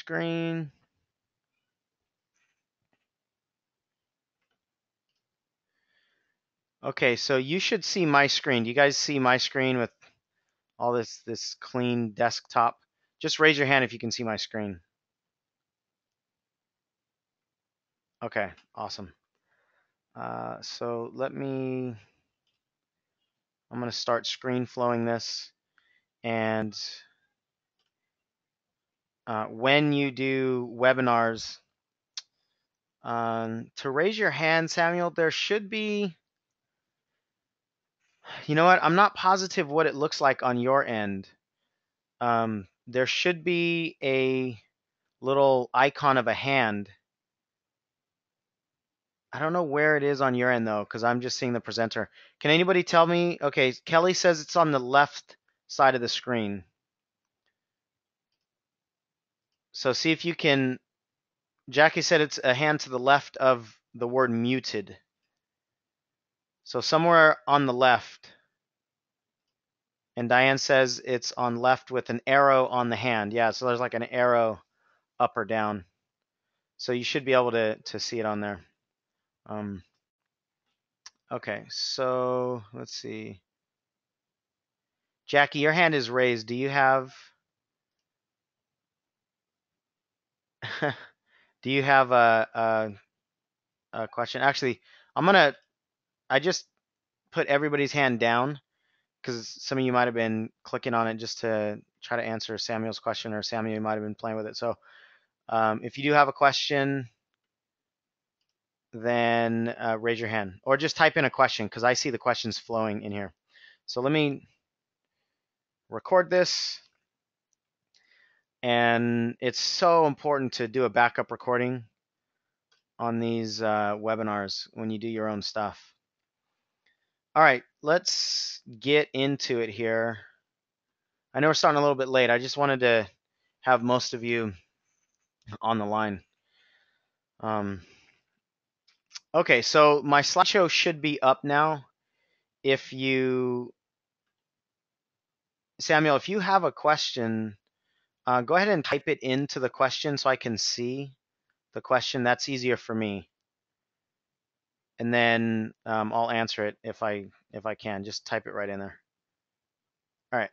screen. Okay, so you should see my screen. Do you guys see my screen with all this clean desktop? Just raise your hand if you can see my screen. Okay, awesome. So I'm going to start screen flowing this. And when you do webinars, to raise your hand, Samuel, there should be, you know what? I'm not positive what it looks like on your end. There should be a little icon of a hand. I don't know where it is on your end though, because I'm just seeing the presenter. Can anybody tell me? Okay, Kelly says it's on the left side of the screen. So see if you can. Jackie said it's a hand to the left of the word muted. So somewhere on the left. And Diane says it's on left with an arrow on the hand. Yeah, so there's like an arrow up or down. So you should be able to see it on there. Okay, so let's see. Jackie, your hand is raised. Do you have do you have a question? Actually, I just put everybody's hand down because some of you might have been clicking on it just to try to answer Samuel's question, or Samuel might have been playing with it. So if you do have a question, then raise your hand or just type in a question because I see the questions flowing in here. So let me record this. And it's so important to do a backup recording on these webinars when you do your own stuff. All right, let's get into it here. I know we're starting a little bit late. I just wanted to have most of you on the line. Okay, so my slideshow should be up now. Samuel, if you have a question, go ahead and type it into the question so I can see the question. That's easier for me. And then I'll answer it if I can. Just type it right in there. All right.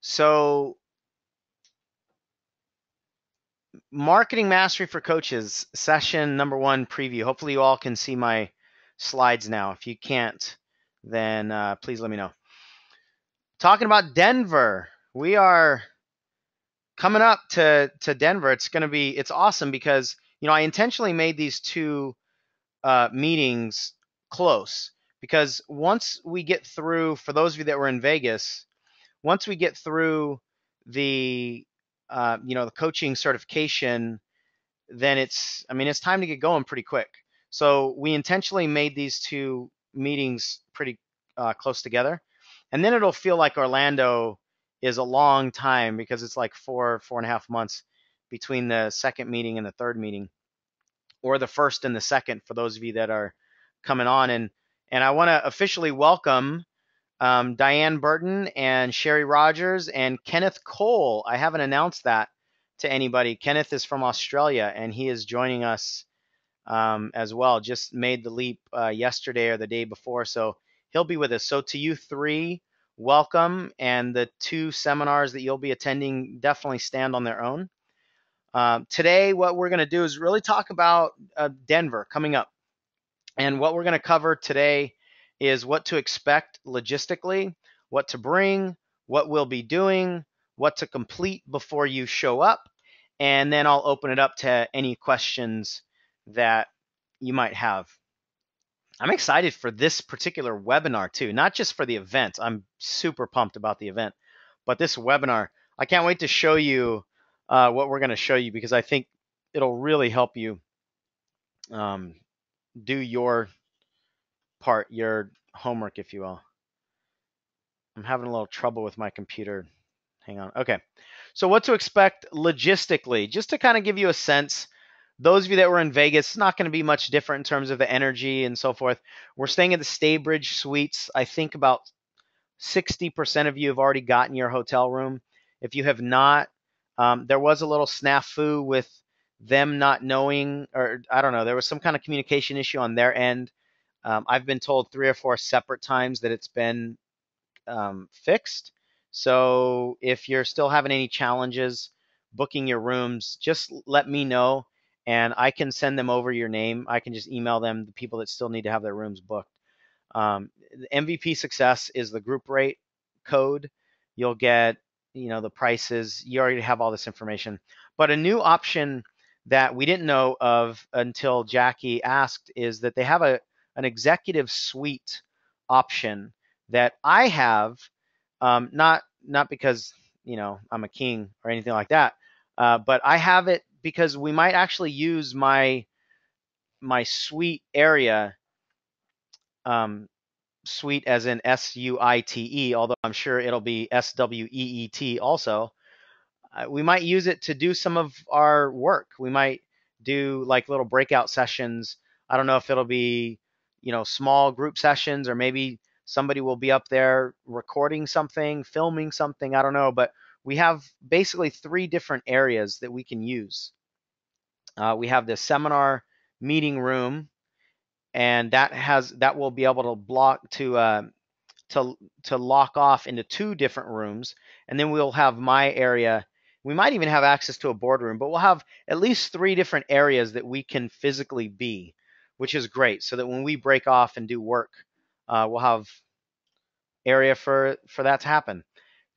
So Marketing Mastery for Coaches, session number 1 preview. Hopefully you all can see my slides now. If you can't, then please let me know. Talking about Denver. We are coming up to Denver. It's awesome because, I intentionally made these 2 meetings close because once we get through, for those of you that were in Vegas, once we get through the the coaching certification, then it's time to get going pretty quick. So we intentionally made these 2 meetings pretty close together, and then it'll feel like Orlando is a long time because it's like 4.5 months between the second meeting and the third meeting, or the first and the second for those of you that are coming on. And I want to officially welcome Diane Burton and Sherry Rogers and Kenneth Cole. I haven't announced that to anybody. Kenneth is from Australia, and he is joining us as well. Just made the leap yesterday or the day before, so he'll be with us. So to you 3, welcome, and the 2 seminars that you'll be attending definitely stand on their own. Today, what we're going to do is really talk about Denver coming up. And what we're going to cover today is what to expect logistically, what to bring, what we'll be doing, what to complete before you show up, and then I'll open it up to any questions that you might have. I'm excited for this particular webinar too, not just for the event. I'm super pumped about the event, but this webinar, I can't wait to show you what we're going to show you because I think it'll really help you do your part, your homework, if you will. I'm having a little trouble with my computer. Hang on. Okay. So what to expect logistically, just to kind of give you a sense. Those of you that were in Vegas, it's not going to be much different in terms of the energy and so forth. We're staying at the Staybridge Suites. I think about 60% of you have already gotten your hotel room. If you have not, There was a little snafu with them not knowing, or I don't know, there was some kind of communication issue on their end. I've been told 3 or 4 separate times that it's been fixed. So if you're still having any challenges booking your rooms, just let me know and I can send them over your name. I can just email them the people that still need to have their rooms booked. The MVP success is the group rate code. You'll get, the prices. You already have all this information. But a new option that we didn't know of until Jackie asked is that they have an executive suite option that I have, not because I'm a king or anything like that, but I have it because we might actually use my suite area, suite as in SUITE, although I'm sure it'll be SWEET also. We might use it to do some of our work. We might do like little breakout sessions. I don't know if it'll be, small group sessions, or maybe somebody will be up there recording something, filming something. I don't know, but we have basically 3 different areas that we can use. We have the seminar meeting room, and that will be able to block to lock off into 2 different rooms, and then we'll have my area. We might even have access to a boardroom, but we'll have at least 3 different areas that we can physically be, which is great. So that when we break off and do work, we'll have area for that to happen.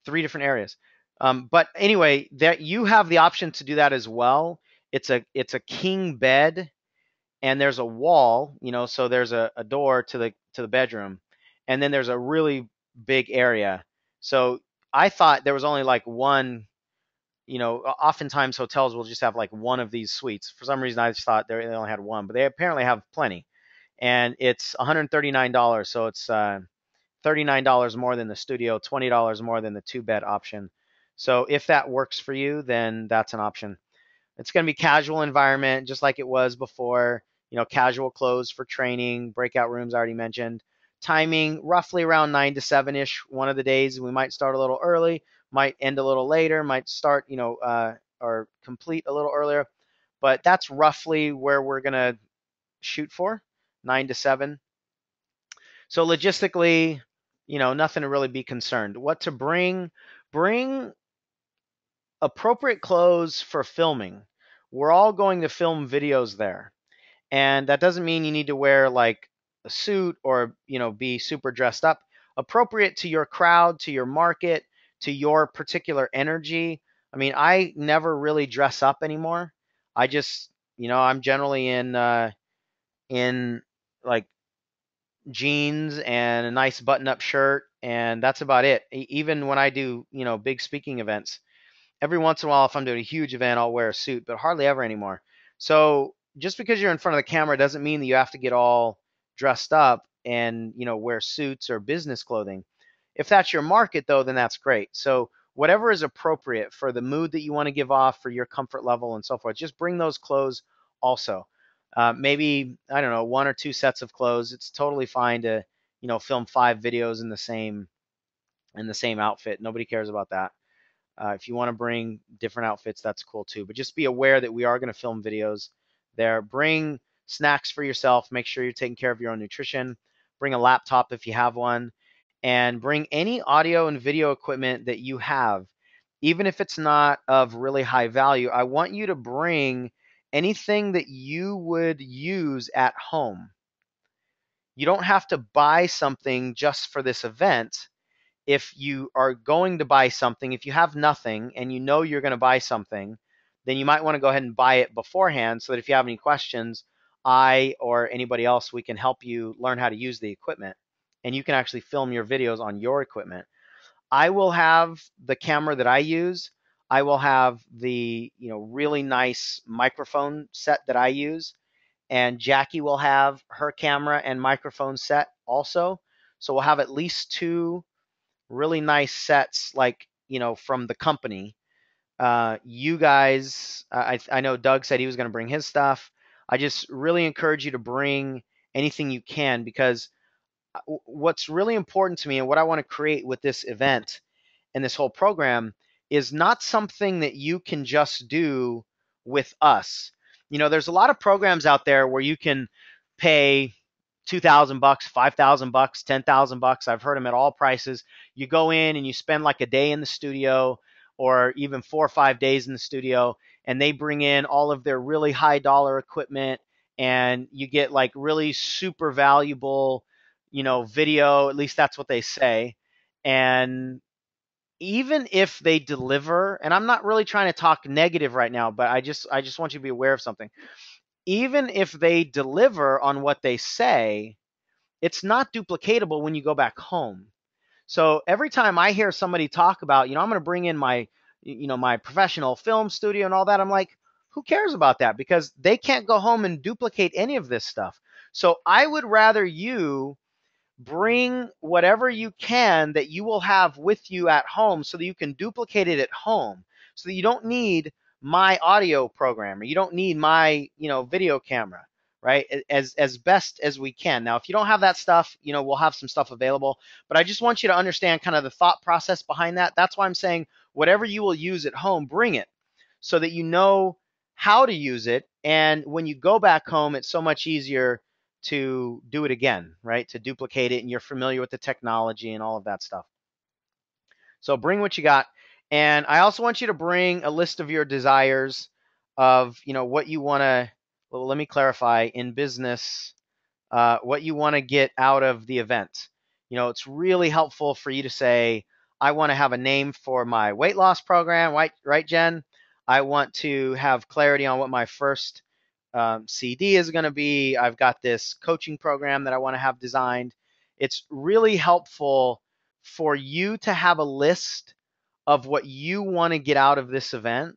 3 different areas. But anyway, that you have the option to do that as well. It's a king bed, and there's a wall, so there's a door to the bedroom, and then there's a really big area. So I thought there was only like one. Oftentimes hotels will just have like one of these suites. For some reason, I just thought they only had one, but they apparently have plenty. And it's $139, so it's $39 more than the studio, $20 more than the 2-bed option. So if that works for you, then that's an option. It's going to be casual environment, just like it was before. Casual clothes for training, breakout rooms I already mentioned. Timing roughly around 9 to 7 ish. One of the days we might start a little early, might end a little later, might start or complete a little earlier. But that's roughly where we're going to shoot for, 9 to 7. So logistically, nothing to really be concerned. What to bring? Bring appropriate clothes for filming. We're all going to film videos there. And that doesn't mean you need to wear like a suit or, be super dressed up. Appropriate to your crowd, to your market, to your particular energy. I mean, I never really dress up anymore. I just, I'm generally in like jeans and a nice button-up shirt, and that's about it. Even when I do, big speaking events, every once in a while, if I'm doing a huge event, I'll wear a suit, but hardly ever anymore. So just because you're in front of the camera doesn't mean that you have to get all dressed up and wear suits or business clothing. If that's your market, though, then that's great. So whatever is appropriate for the mood that you want to give off, for your comfort level, and so forth, just bring those clothes also. Maybe I don't know, 1 or 2 sets of clothes. It's totally fine to film 5 videos in the same outfit. Nobody cares about that. If you want to bring different outfits, that's cool too. But just be aware that we are going to film videos there. Bring snacks for yourself. Make sure you're taking care of your own nutrition. Bring a laptop if you have one. And bring any audio and video equipment that you have. Even if it's not of really high value, I want you to bring anything that you would use at home. You don't have to buy something just for this event. If you are going to buy something, if you have nothing and you're going to buy something, then you might want to go ahead and buy it beforehand so that if you have any questions, I or anybody else, we can help you learn how to use the equipment. And you can actually film your videos on your equipment. I will have the camera that I use. I will have the really nice microphone set that I use. And Jackie will have her camera and microphone set also. So we'll have at least 2 really nice sets, like from the company. You guys, I know Doug said he was going to bring his stuff. I just really encourage you to bring anything you can, because what's really important to me and what I want to create with this event and this whole program is not something that you can just do with us. There's a lot of programs out there where you can pay $2,000, $5,000, $10,000. I've heard them at all prices. You go in and you spend like a day in the studio or even 4 or 5 days in the studio, and they bring in all of their really high dollar equipment, and you get like really super valuable, video. At least that's what they say. And even if they deliver, and I'm not really trying to talk negative right now, but I just want you to be aware of something. Even if they deliver on what they say, it's not duplicatable when you go back home. So every time I hear somebody talk about, I'm going to bring in my professional film studio and all that, I'm like, who cares about that? Because they can't go home and duplicate any of this stuff. So I would rather you bring whatever you can that you will have with you at home so that you can duplicate it at home, so that you don't need my audio program, or you don't need my video camera, right? As best as we can. Now if you don't have that stuff, we'll have some stuff available, but I just want you to understand kind of the thought process behind that. That's why I'm saying whatever you will use at home, bring it, so that you know how to use it, and when you go back home it's so much easier to do it again, right? To duplicate it, and you're familiar with the technology and all of that stuff. So bring what you got. And I also want you to bring a list of your desires of, what you want to, well, let me clarify, in business, what you want to get out of the event. It's really helpful for you to say, I want to have a name for my weight loss program, right, Jen? I want to have clarity on what my first CD is going to be. I've got this coaching program that I want to have designed. It's really helpful for you to have a list of what you want to get out of this event.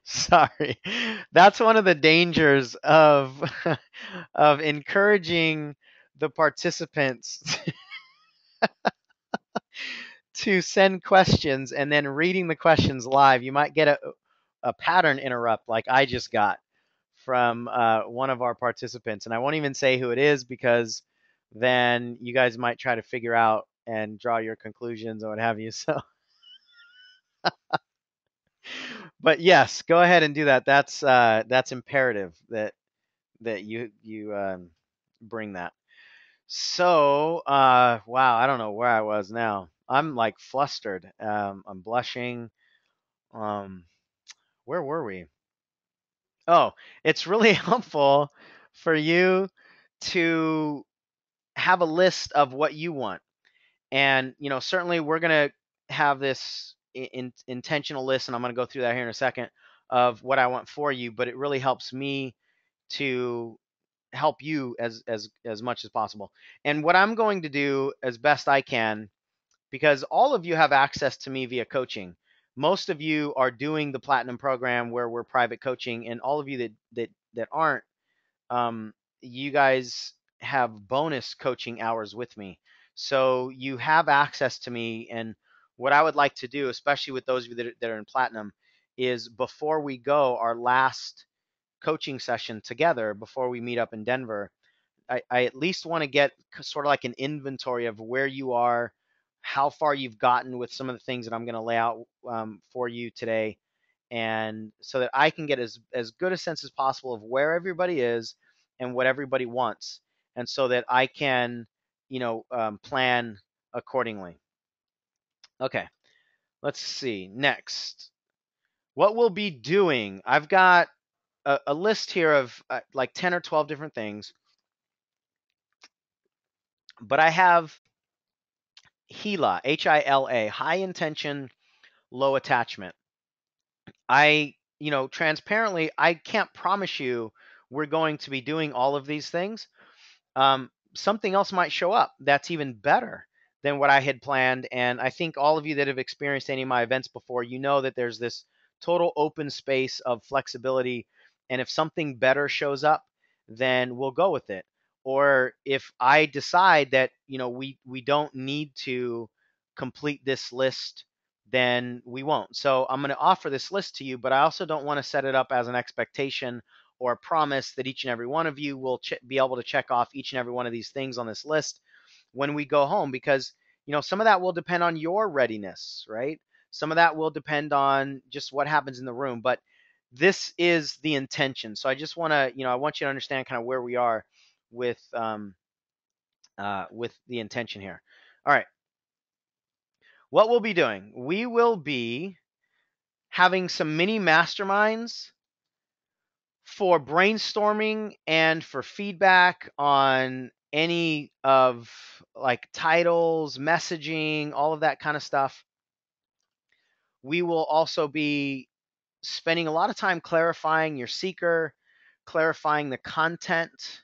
Sorry. That's one of the dangers of of encouraging the participants to send questions and then reading the questions live. You might get a pattern interrupt like I just got from one of our participants. And I won't even say who it is, because then you guys might try to figure out and draw your conclusions or what have you. So, but yes, go ahead and do that. That's imperative that you bring that. So, wow, I don't know where I was now. I'm like flustered. I'm blushing. Um, where were we? Oh, it's really helpful for you to have a list of what you want. And, certainly we're going to have this intentional list, and I'm going to go through that here in a second, of what I want for you, but it really helps me to help you as much as possible. And what I'm going to do as best I can, because all of you have access to me via coaching. Most of you are doing the platinum program where we're private coaching, and all of you that aren't, um, you guys have bonus coaching hours with me. So you have access to me. And what I would like to do, especially with those of you that are in platinum, is before we go our last coaching session together, before we meet up in Denver, I at least want to get sort of like an inventory of where you are, how far you've gotten with some of the things that I'm going to lay out for you today, and so that I can get as good a sense as possible of where everybody is and what everybody wants, and so that I can, plan accordingly. Okay, let's see. Next, what we'll be doing. I've got a list here of like 10 or 12 different things, but I have HILA, HILA, high intention, low attachment. Transparently, I can't promise you we're going to be doing all of these things. Something else might show up that's even better than what I had planned. And I think all of you that have experienced any of my events before, you know that there's this total open space of flexibility. And if something better shows up, then we'll go with it. Or if I decide that, we don't need to complete this list, then we won't. So I'm going to offer this list to you, but I also don't want to set it up as an expectation or a promise that each and every one of you will be able to check off each and every one of these things on this list. when we go home, because some of that will depend on your readiness, right? Some of that will depend on just what happens in the room, but this is the intention. So I just want to, I want you to understand kind of where we are with the intention here. All right, what we'll be doing, we will be having some mini masterminds for brainstorming and for feedback on any of like titles, messaging, all of that kind of stuff. We will also be spending a lot of time clarifying your seeker, clarifying the content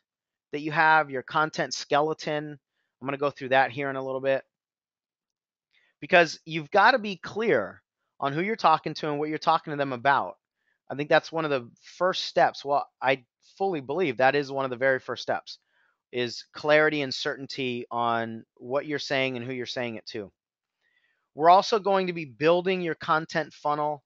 that you have, your content skeleton. I'm going to go through that here in a little bit, because you've got to be clear on who you're talking to and what you're talking to them about. I think that's one of the first steps. Well, I fully believe that is one of the very first steps, is clarity and certainty on what you're saying and who you're saying it to. We're also going to be building your content funnel.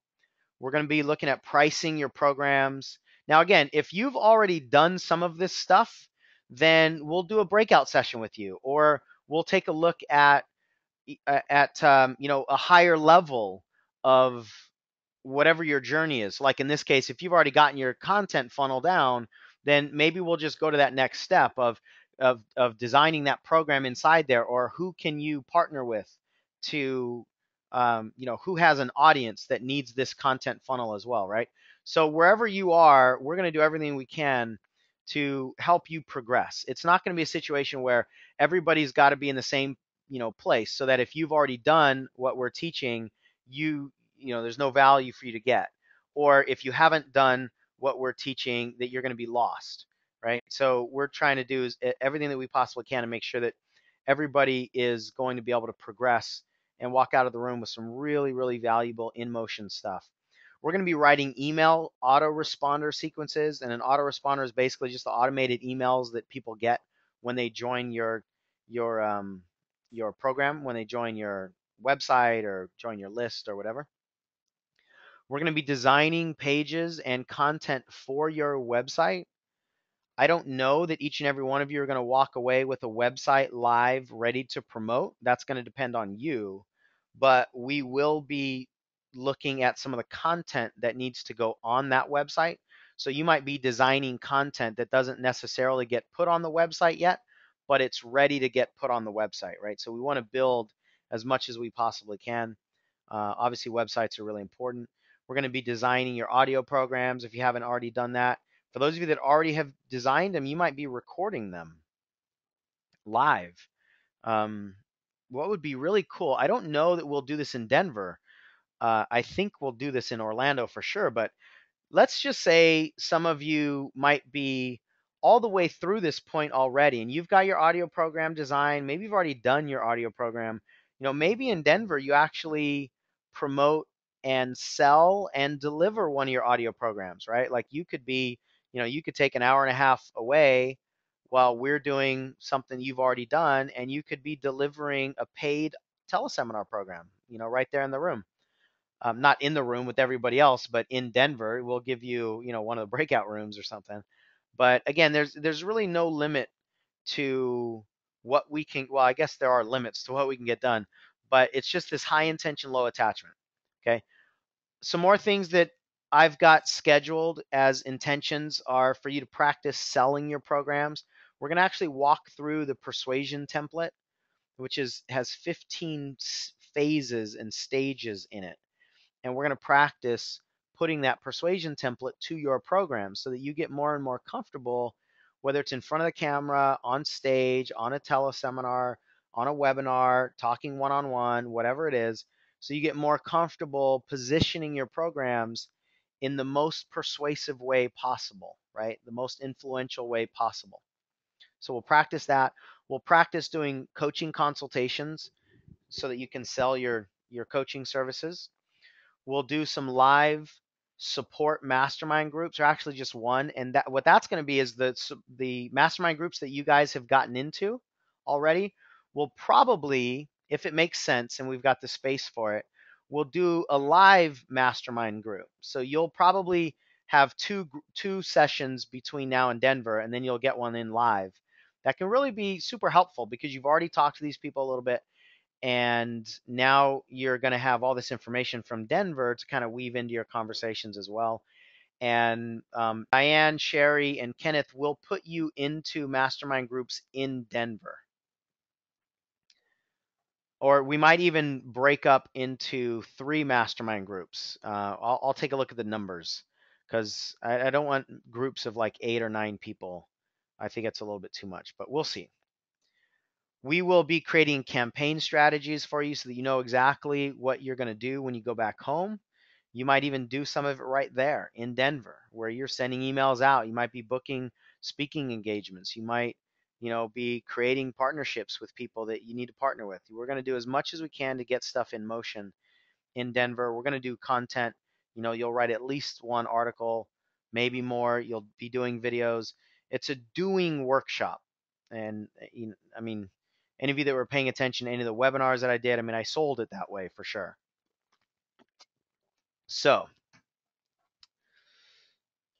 We're going to be looking at pricing your programs. Now, again, if you've already done some of this stuff, then we'll do a breakout session with you, or we'll take a look at a higher level of whatever your journey is. Like in this case, if you've already gotten your content funnel down, then maybe we'll just go to that next step of designing that program inside there, or who can you partner with to who has an audience that needs this content funnel as well, right? So wherever you are, we're going to do everything we can to help you progress. It's not going to be a situation where everybody's got to be in the same place, so that if you've already done what we're teaching, there's no value for you to get, or if you haven't done what we're teaching, that you're going to be lost, right? So we're trying to do is everything that we possibly can to make sure that everybody is going to be able to progress and walk out of the room with some really, really valuable in motion stuff. We're going to be writing email autoresponder sequences, and an autoresponder is basically just the automated emails that people get when they join your program, when they join your website or join your list or whatever. We're going to be designing pages and content for your website. I don't know that each and every one of you are going to walk away with a website live ready to promote. That's going to depend on you. But we will be looking at some of the content that needs to go on that website. So you might be designing content that doesn't necessarily get put on the website yet, but it's ready to get put on the website, right? So we want to build as much as we possibly can. Obviously, websites are really important. We're going to be designing your audio programs if you haven't already done that. For those of you that already have designed them, you might be recording them live. What would be really cool, I don't know that we'll do this in Denver. I think we'll do this in Orlando for sure, but let's just say some of you might be all the way through this point already, and you've got your audio program designed. Maybe you've already done your audio program. Maybe in Denver you actually promote and sell and deliver one of your audio programs, right? Like you could take an hour and a half away while we're doing something you've already done, and you could be delivering a paid teleseminar program, right there in the room. Not in the room with everybody else, but in Denver. We'll give you, one of the breakout rooms or something. But again, there's really no limit to what we can. Well, I guess there are limits to what we can get done, but it's just this high intention, low attachment. Okay. Some more things that I've got scheduled as intentions are for you to practice selling your programs. We're going to actually walk through the persuasion template, which has 15 phases and stages in it. And we're going to practice putting that persuasion template to your program so that you get more and more comfortable, whether it's in front of the camera, on stage, on a teleseminar, on a webinar, talking one-on-one, whatever it is. So you get more comfortable positioning your programs in the most persuasive way possible, right? The most influential way possible. So we'll practice that. We'll practice doing coaching consultations so that you can sell your coaching services. We'll do some live support mastermind groups, or actually just one. And what that's going to be is the mastermind groups that you guys have gotten into already. We'll probably, if it makes sense and we've got the space for it, we'll do a live mastermind group. So you'll probably have two sessions between now and Denver, and then you'll get one in live. that can really be super helpful because you've already talked to these people a little bit, and now you're going to have all this information from Denver to kind of weave into your conversations as well. And Diane, Sherry, and Kenneth will put you into mastermind groups in Denver. Or we might even break up into 3 mastermind groups. I'll take a look at the numbers because I don't want groups of like 8 or 9 people. I think it's a little bit too much, but we'll see. We will be creating campaign strategies for you so that you know exactly what you're going to do when you go back home. You might even do some of it right there in Denver where you're sending emails out. You might be booking speaking engagements. You might, be creating partnerships with people that you need to partner with. We're going to do as much as we can to get stuff in motion in Denver. We're going to do content. You'll write at least 1 article, maybe more. You'll be doing videos. It's a doing workshop. And I mean, any of you that were paying attention to any of the webinars that I did, I sold it that way for sure. So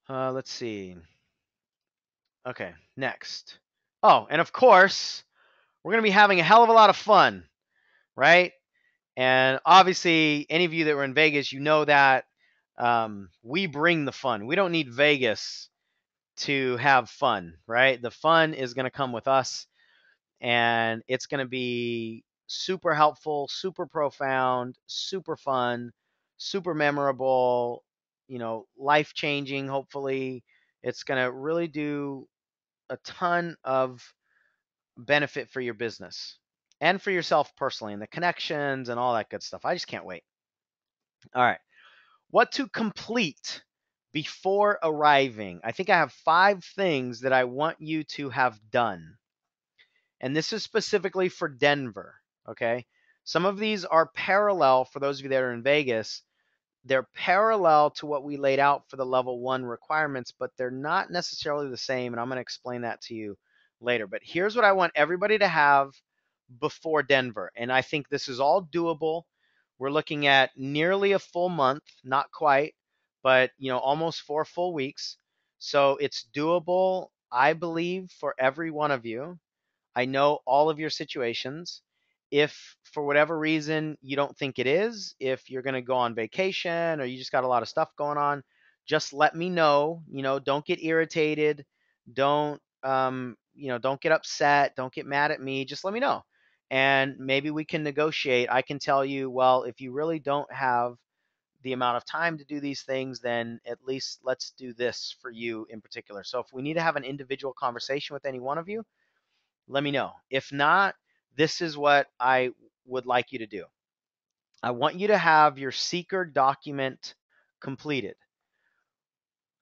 let's see. Okay, next. Oh, and of course, we're going to be having a hell of a lot of fun, right? And obviously, any of you that were in Vegas, you know that we bring the fun. We don't need Vegas to have fun, right? The fun is going to come with us, and it's going to be super helpful, super profound, super fun, super memorable, life-changing, hopefully. It's going to really do a ton of benefit for your business and for yourself personally and the connections and all that good stuff. I just can't wait. All right. What to complete before arriving? I think I have 5 things that I want you to have done. And this is specifically for Denver. Okay. Some of these are parallel for those of you that are in Vegas. They're parallel to what we laid out for the level 1 requirements, but they're not necessarily the same. And I'm going to explain that to you later. But here's what I want everybody to have before Denver. And I think this is all doable. We're looking at nearly a full month, not quite, but almost 4 full weeks. So it's doable, I believe, for every one of you. I know all of your situations. If for whatever reason you don't think it is, if you're going to go on vacation or you just got a lot of stuff going on, just let me know. Don't get irritated. Don't get upset. Don't get mad at me. Just let me know. And maybe we can negotiate. I can tell you, well, if you really don't have the amount of time to do these things, then at least let's do this for you in particular. So if we need to have an individual conversation with any one of you, let me know. If not, this is what I would like you to do. I want you to have your seeker document completed.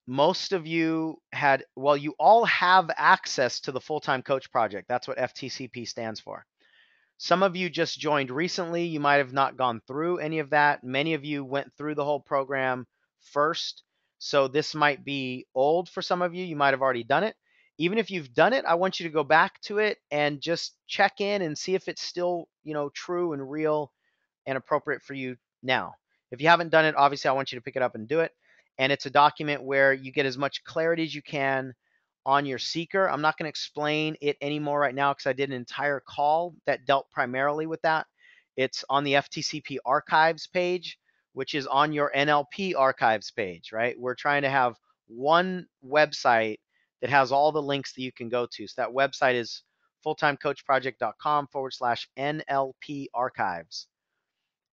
Most of you you all have access to the full-time coach project. That's what FTCP stands for. Some of you just joined recently. You might have not gone through any of that. Many of you went through the whole program first. So this might be old for some of you. You might have already done it. Even if you've done it, I want you to go back to it and just check in and see if it's still, true and real and appropriate for you now. If you haven't done it, obviously I want you to pick it up and do it. And it's a document where you get as much clarity as you can on your seeker. I'm not going to explain it anymore right now because I did an entire call that dealt primarily with that. It's on the FTCP archives page, which is on your NLP archives page, right? We're trying to have one website that has all the links that you can go to. So that website is fulltimecoachproject.com/NLP archives.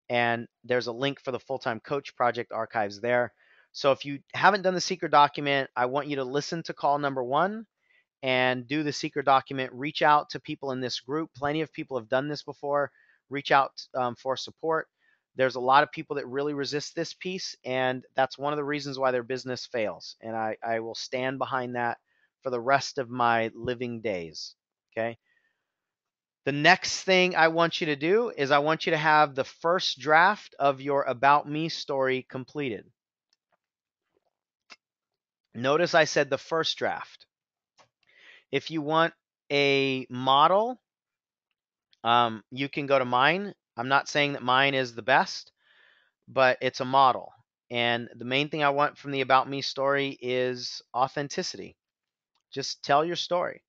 And there's a link for the Full-Time Coach Project archives there. So if you haven't done the secret document, I want you to listen to call number 1 and do the secret document. Reach out to people in this group. Plenty of people have done this before. Reach out for support. There's a lot of people that really resist this piece, and that's one of the reasons why their business fails. And I will stand behind that for the rest of my living days. Okay. The next thing I want you to do is I want you to have the first draft of your About Me story completed. Notice I said the first draft. If you want a model, you can go to mine. I'm not saying that mine is the best, but it's a model. And the main thing I want from the About Me story is authenticity. Just tell your story.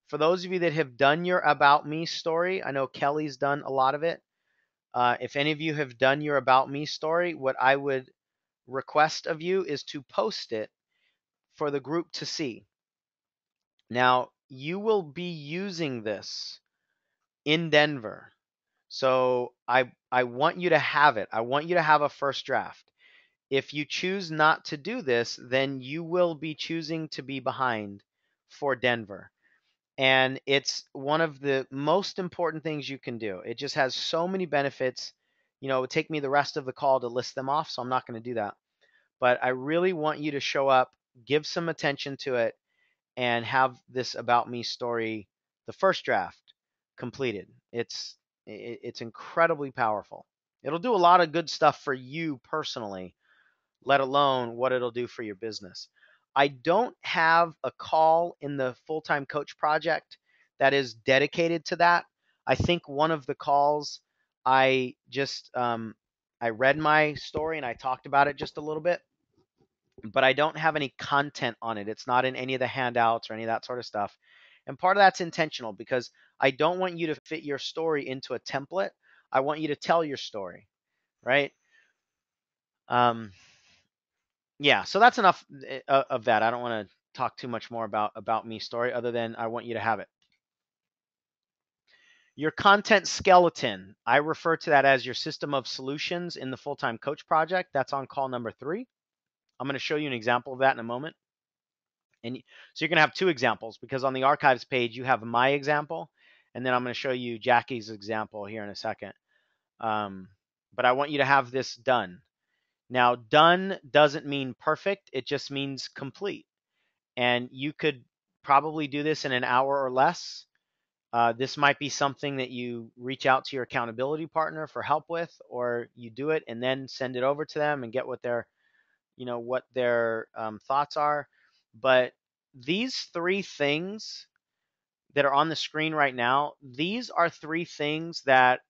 For those of you that have done your About Me story, I know Kelly's done a lot of it. If any of you have done your About Me story, what I would request of you is to post it for the group to see. Now, you will be using this in Denver. So I want you to have it. I want you to have a first draft. If you choose not to do this, then you will be choosing to be behind for Denver. And it's one of the most important things you can do. It just has so many benefits. It would take me the rest of the call to list them off, so I'm not going to do that. But I really want you to show up, give some attention to it, and have this About Me story, the first draft, completed. It's incredibly powerful. It'll do a lot of good stuff for you personally, let alone what it'll do for your business. I don't have a call in the full-time coach project that is dedicated to that. I think one of the calls I just I read my story and I talked about it just a little bit, but I don't have any content on it. It's not in any of the handouts or any of that sort of stuff. And part of that's intentional because I don't want you to fit your story into a template. I want you to tell your story, right? Um, yeah, so that's enough of that. I don't want to talk too much more about me story other than I want you to have it. Your content skeleton, I refer to that as your system of solutions in the full-time coach project. That's on call number 3. I'm going to show you an example of that in a moment. And so you're going to have 2 examples because on the archives page, you have my example, and then I'm going to show you Jackie's example here in a second. But I want you to have this done. Now, done doesn't mean perfect. It just means complete. And you could probably do this in an hour or less. This might be something that you reach out to your accountability partner for help with, or you do it and then send it over to them and get what their thoughts are. But these 3 things that are on the screen right now, these are 3 things that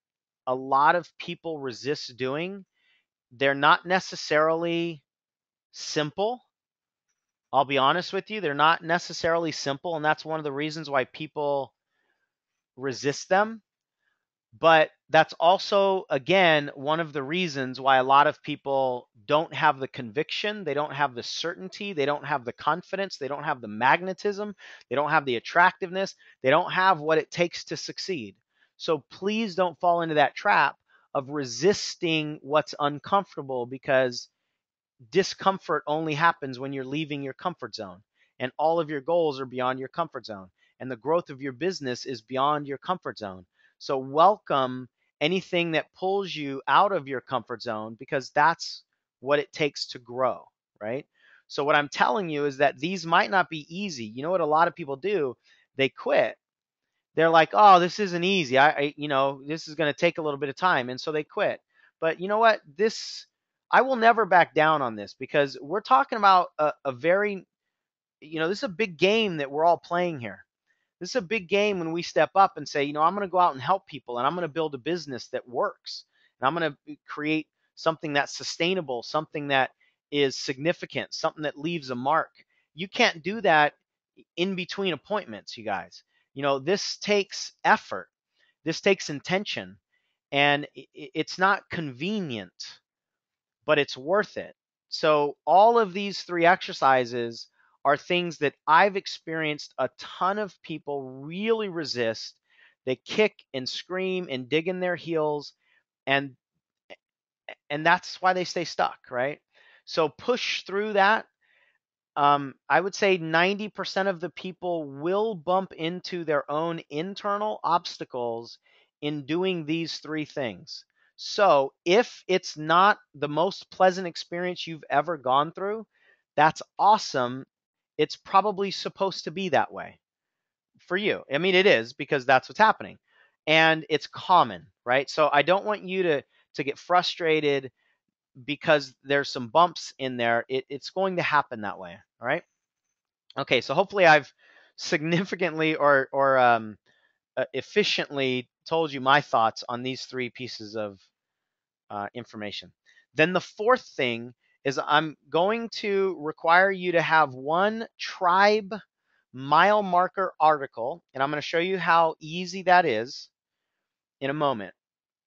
a lot of people resist doing. They're not necessarily simple. I'll be honest with you, they're not necessarily simple, and that's one of the reasons why people resist them. But that's also, again, one of the reasons why a lot of people don't have the conviction, they don't have the certainty, they don't have the confidence, they don't have the magnetism, they don't have the attractiveness, they don't have what it takes to succeed. So please don't fall into that trap of resisting what's uncomfortable, because discomfort only happens when you're leaving your comfort zone, and all of your goals are beyond your comfort zone, and the growth of your business is beyond your comfort zone. So welcome anything that pulls you out of your comfort zone, because that's what it takes to grow, right? So what I'm telling you is that these might not be easy. You know what a lot of people do? They quit. They're like, oh, this isn't easy. This is going to take a little bit of time. And so they quit. But you know what? I will never back down on this, because we're talking about a very, this is a big game that we're all playing here. This is a big game when we step up and say, I'm going to go out and help people, and I'm going to build a business that works. And I'm going to create something that's sustainable, something that is significant, something that leaves a mark. You can't do that in between appointments, you guys. This takes effort. This takes intention, and it's not convenient, but it's worth it. So all of these 3 exercises are things that I've experienced a ton of people really resist. They kick and scream and dig in their heels, and that's why they stay stuck, right? So push through that. I would say 90% of the people will bump into their own internal obstacles in doing these 3 things. So if it's not the most pleasant experience you've ever gone through, that's awesome. It's probably supposed to be that way for you. I mean, it is, because that's what's happening. And it's common, right? So I don't want you to get frustrated because there's some bumps in there. It's going to happen that way, all right? Okay, so hopefully I've significantly or efficiently told you my thoughts on these 3 pieces of information. Then the 4th thing is I'm going to require you to have one tribe mile marker article, and I'm going to show you how easy that is in a moment.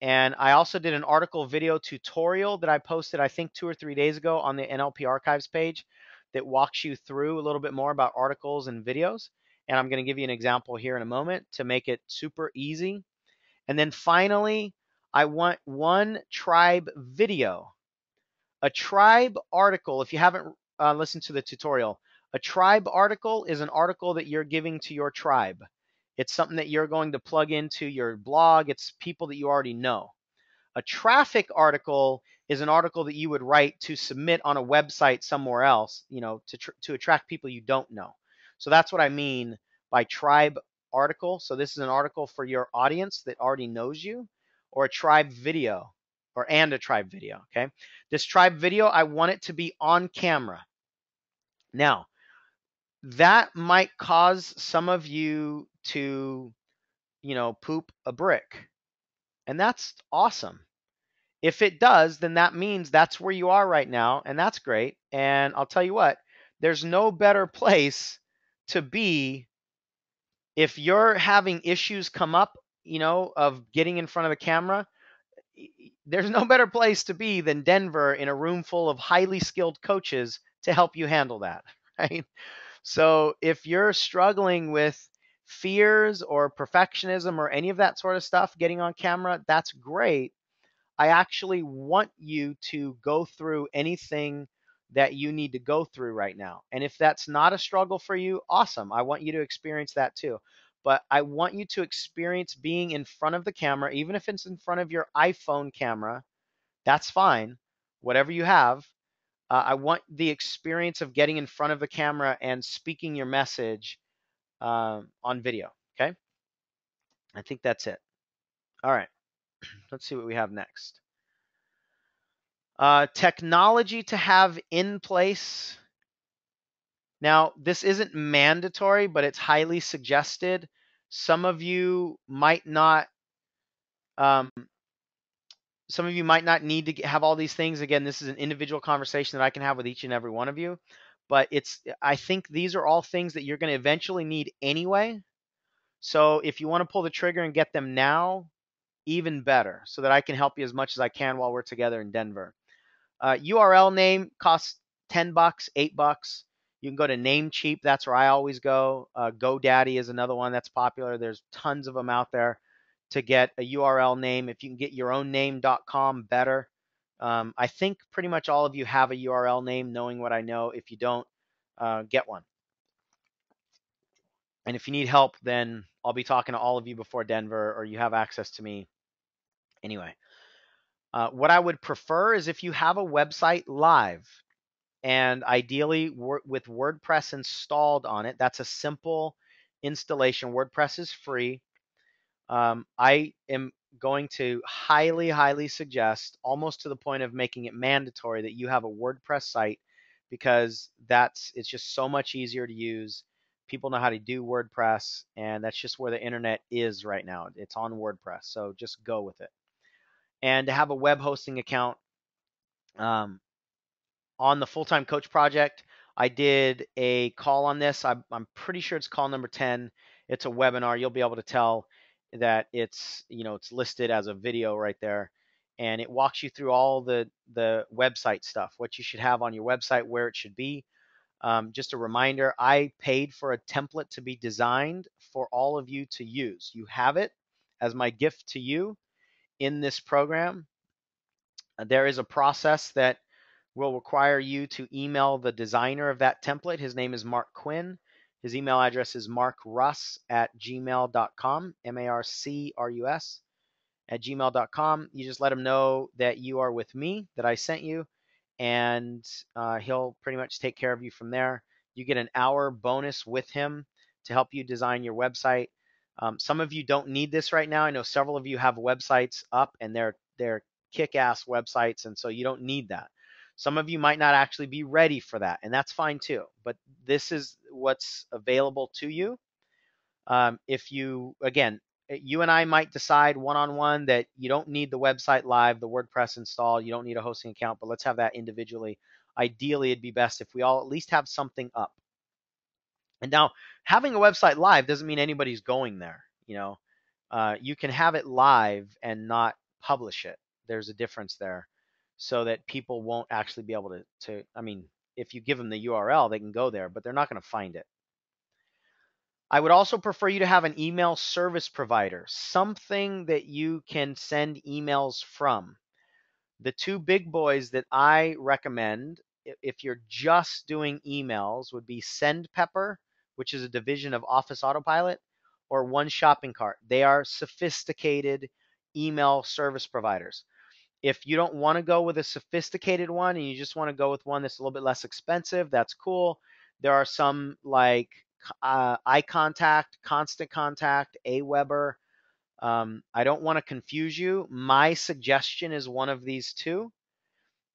And I also did an article video tutorial that I posted, I think 2 or 3 days ago on the NLP archives page that walks you through a little bit more about articles and videos. And I'm going to give you an example here in a moment to make it super easy. And then finally, I want one tribe video. A tribe article, if you haven't listened to the tutorial, a tribe article is an article that you're giving to your tribe. It's something that you're going to plug into your blog. It's people that you already know. A traffic article is an article that you would write to submit on a website somewhere else, to attract people you don't know. So that's what I mean by tribe article. So this is an article for your audience that already knows you, or a tribe video, and a tribe video, okay? This tribe video, I want it to be on camera. Now, that might cause some of you to, poop a brick. And that's awesome. If it does, then that means that's where you are right now, and that's great. And I'll tell you what, there's no better place to be if you're having issues come up, of getting in front of the camera. There's no better place to be than Denver in a room full of highly skilled coaches to help you handle that, right? So if you're struggling with fears or perfectionism or any of that sort of stuff getting on camera, that's great. I actually want you to go through anything that you need to go through right now. And if that's not a struggle for you, awesome. I want you to experience that too. But I want you to experience being in front of the camera, even if it's in front of your iPhone camera, that's fine. Whatever you have, I want the experience of getting in front of the camera and speaking your message on video. Okay. I think that's it. All right. Let's see what we have next. Technology to have in place. Now, this isn't mandatory, but it's highly suggested. Some of you might not. Um, some of you might not need to have all these things. Again, this is an individual conversation that I can have with each and every one of you. But I think these are all things that you're going to eventually need anyway. So if you want to pull the trigger and get them now, even better, so that I can help you as much as I can while we're together in Denver. URL name costs $10, $8. You can go to Namecheap. That's where I always go. GoDaddy is another one that's popular. There's tons of them out there to get a URL name. If you can get yourownname.com, better. I think pretty much all of you have a URL name, knowing what I know. If you don't, get one. And if you need help, then I'll be talking to all of you before Denver, or you have access to me anyway. What I would prefer is if you have a website live, and ideally with WordPress installed on it. That's a simple installation. WordPress is free. I am going to highly, highly suggest, almost to the point of making it mandatory, that you have a WordPress site, because it's just so much easier to use. People know how to do WordPress, and that's just where the internet is right now. It's on WordPress, so just go with it. And to have a web hosting account. On the Full-Time Coach Project, I did a call on this. I'm pretty sure it's call number 10. It's a webinar. You'll be able to tell that it's listed as a video right there. And it walks you through all the website stuff, what you should have on your website, where it should be. Just a reminder, I paid for a template to be designed for all of you to use. You have it as my gift to you in this program. There is a process that will require you to email the designer of that template. His name is Mark Quinn. His email address is markrus@gmail.com, MARCRUS @gmail.com. You just let him know that you are with me, that I sent you, and he'll pretty much take care of you from there. You get an hour bonus with him to help you design your website. Some of you don't need this right now. I know several of you have websites up, and they're kick-ass websites, and so you don't need that. Some of you might not actually be ready for that, and that's fine too. But this is what's available to you. If you, again, you and I might decide one-on-one that you don't need the website live, the WordPress install, you don't need a hosting account, but let's have that individually. Ideally, it'd be best if we all at least have something up. And now having a website live doesn't mean anybody's going there. You can have it live and not publish it. There's a difference there, so that people won't actually be able to. I mean, if you give them the URL, they can go there, but they're not going to find it. I would also prefer you to have an email service provider, something that you can send emails from. The two big boys that I recommend, if you're just doing emails, would be SendPepper, which is a division of Office Autopilot, or One Shopping Cart. They are sophisticated email service providers. If you don't want to go with a sophisticated one and you just want to go with one that's a little bit less expensive, that's cool. There are some like iContact, Constant Contact, Aweber. I don't want to confuse you. My suggestion is one of these two.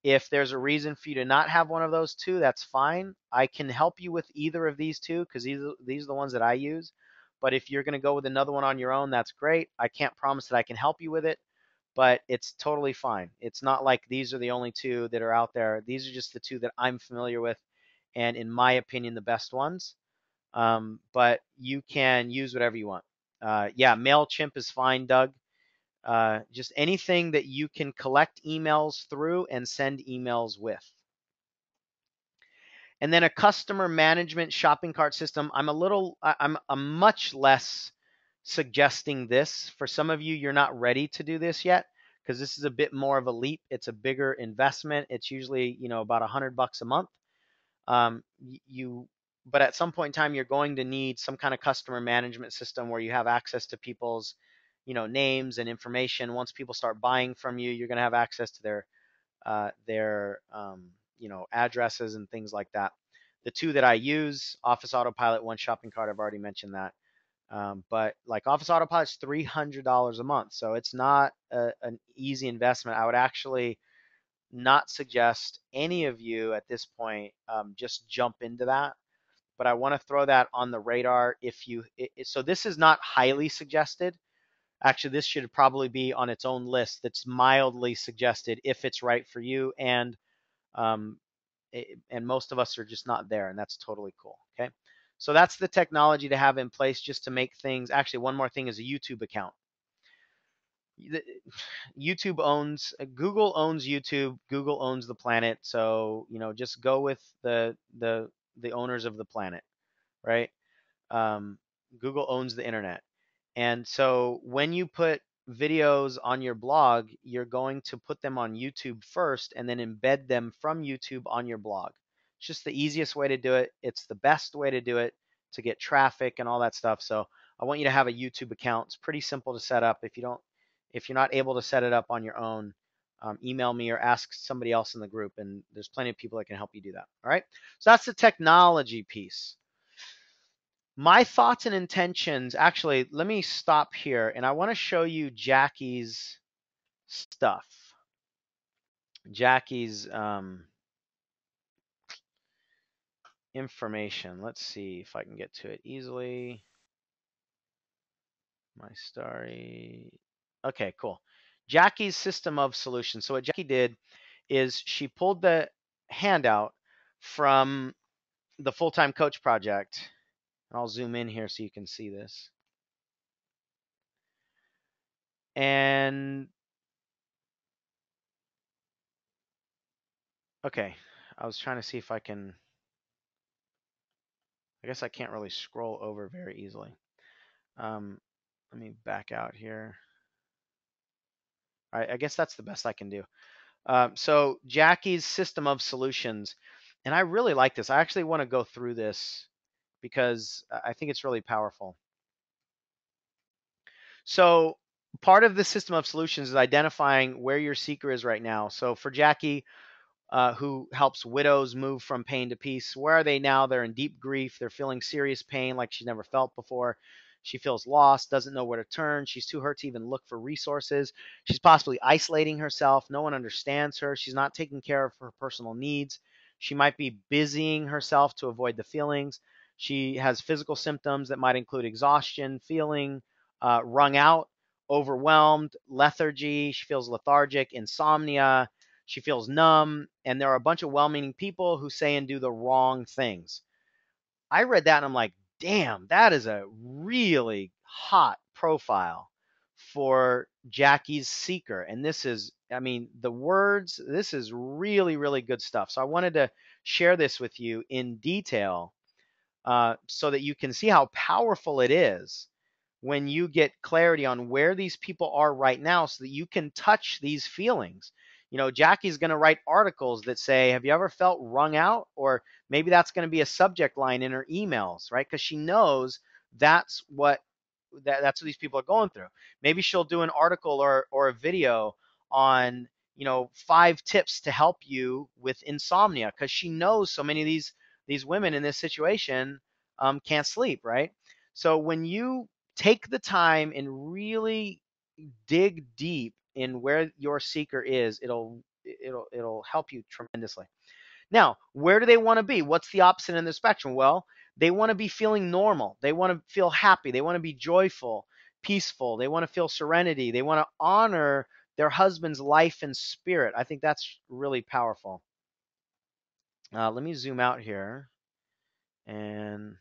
If there's a reason for you to not have one of those two, that's fine. I can help you with either of these two because these are the ones that I use. But if you're going to go with another one on your own, that's great. I can't promise that I can help you with it, but it's totally fine. It's not like these are the only two that are out there. These are just the two that I'm familiar with, and in my opinion, the best ones. But you can use whatever you want. Yeah, MailChimp is fine, Doug. Just anything that you can collect emails through and send emails with. And then a customer management shopping cart system. I'm much less suggesting this. For some of you, you're not ready to do this yet because this is a bit more of a leap. It's a bigger investment. It's usually, about $100 a month. But at some point in time, you're going to need some kind of customer management system where you have access to people's, names and information. Once people start buying from you, you're going to have access to their addresses and things like that. The two that I use, Office Autopilot, One Shopping Cart, I've already mentioned that. But like Office Autopilot's $300 a month, so it's not an easy investment. I would actually not suggest any of you at this point just jump into that. But I want to throw that on the radar. So this is not highly suggested. Actually, this should probably be on its own list that's mildly suggested if it's right for you. Um, and most of us are just not there, and that's totally cool. Okay. So that's the technology to have in place just to make things. Actually, one more thing is a YouTube account. Google owns YouTube. Google owns the planet. So just go with the owners of the planet, right? Um, Google owns the internet. And so when you put videos on your blog, you're going to put them on YouTube first and then embed them from YouTube on your blog. It's just the easiest way to do it. It's the best way to do it to get traffic and all that stuff. So I want you to have a YouTube account. It's pretty simple to set up. If you're not able to set it up on your own, email me or ask somebody else in the group, and there's plenty of people that can help you do that. All right. So that's the technology piece. My thoughts and intentions, actually, let me stop here and I want to show you Jackie's stuff. Jackie's information. Let's see if I can get to it easily. My story. Okay, cool. Jackie's system of solutions. So what Jackie did is she pulled the handout from the full-time coach project. I'll zoom in here so you can see this. And okay, I was trying to see if I can. I guess I can't really scroll over very easily. Let me back out here. All right, I guess that's the best I can do. So Jackie's system of solutions, and I really like this. I actually want to go through this because I think it's really powerful. So part of the system of solutions is identifying where your seeker is right now. So for Jackie, who helps widows move from pain to peace. Where are they now? They're in deep grief. They're feeling serious pain like she's never felt before. She feels lost, doesn't know where to turn. She's too hurt to even look for resources. She's possibly isolating herself. No one understands her. She's not taking care of her personal needs. She might be busying herself to avoid the feelings. She has physical symptoms that might include exhaustion, feeling wrung out, overwhelmed, lethargy. She feels lethargic, insomnia. She feels numb, and there are a bunch of well-meaning people who say and do the wrong things. I read that and I'm like, damn, that is a really hot profile for Jackie's seeker. And this is, I mean, the words, this is really, really good stuff. So I wanted to share this with you in detail so that you can see how powerful it is when you get clarity on where these people are right now so that you can touch these feelings. You know, Jackie's going to write articles that say, have you ever felt wrung out? Or maybe that's going to be a subject line in her emails, right? Because she knows that's what that's what these people are going through. Maybe she'll do an article or a video on, you know, 5 tips to help you with insomnia because she knows so many of these women in this situation can't sleep, right? So when you take the time and really dig deep in where your seeker is, it'll help you tremendously. Now, where do they want to be? What's the opposite in the spectrum? Well, they want to be feeling normal. They want to feel happy. They want to be joyful, peaceful. They want to feel serenity. They want to honor their husband's life and spirit. I think that's really powerful. Let me zoom out here and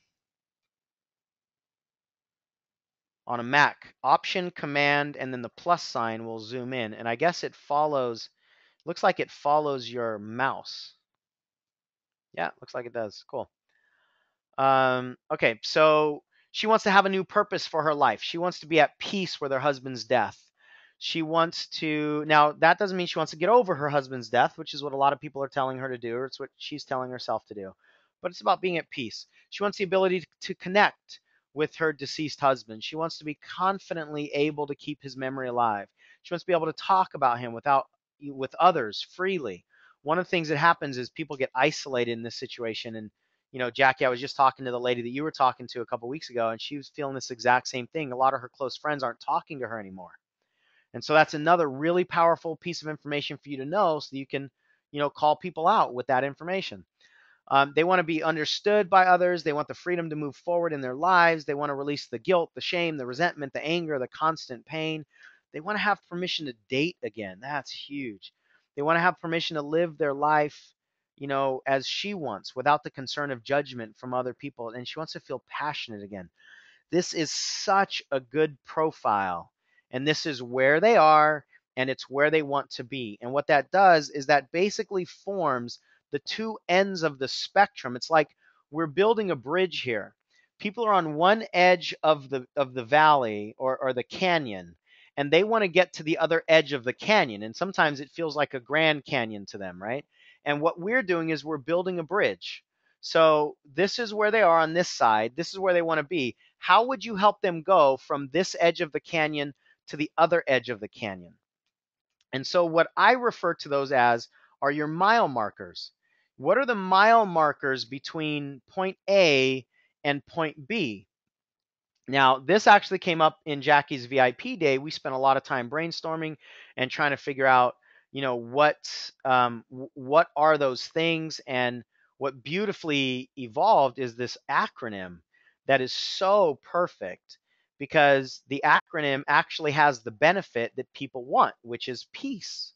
on a Mac, Option, Command, and then the plus sign will zoom in. And I guess it follows, looks like it follows your mouse. Yeah, looks like it does. Cool. Okay, so she wants to have a new purpose for her life. She wants to be at peace with her husband's death. She wants to, now that doesn't mean she wants to get over her husband's death, which is what a lot of people are telling her to do, or it's what she's telling herself to do. But it's about being at peace. She wants the ability to connect with her deceased husband. She wants to be confidently able to keep his memory alive. She wants to be able to talk about him with others freely. One of the things that happens is people get isolated in this situation, and you know, Jackie, I was just talking to the lady that you were talking to a couple weeks ago, and she was feeling this exact same thing. A lot of her close friends aren't talking to her anymore. And so that's another really powerful piece of information for you to know so that you can, you know, call people out with that information. They want to be understood by others. They want the freedom to move forward in their lives. They want to release the guilt, the shame, the resentment, the anger, the constant pain. They want to have permission to date again. That's huge. They want to have permission to live their life, you know, as she wants without the concern of judgment from other people. And she wants to feel passionate again. This is such a good profile. And this is where they are and it's where they want to be. And what that does is that basically forms the two ends of the spectrum. It's like we're building a bridge here. People are on one edge of the valley or the canyon, and they want to get to the other edge of the canyon. And sometimes it feels like a Grand Canyon to them, right? And what we're doing is we're building a bridge. So this is where they are on this side. This is where they want to be. How would you help them go from this edge of the canyon to the other edge of the canyon? And so what I refer to those as are your mile markers. What are the mile markers between point A and point B? Now, this actually came up in Jackie's VIP day. We spent a lot of time brainstorming and trying to figure out, you know, what are those things, and what beautifully evolved is this acronym that is so perfect because the acronym actually has the benefit that people want, which is peace.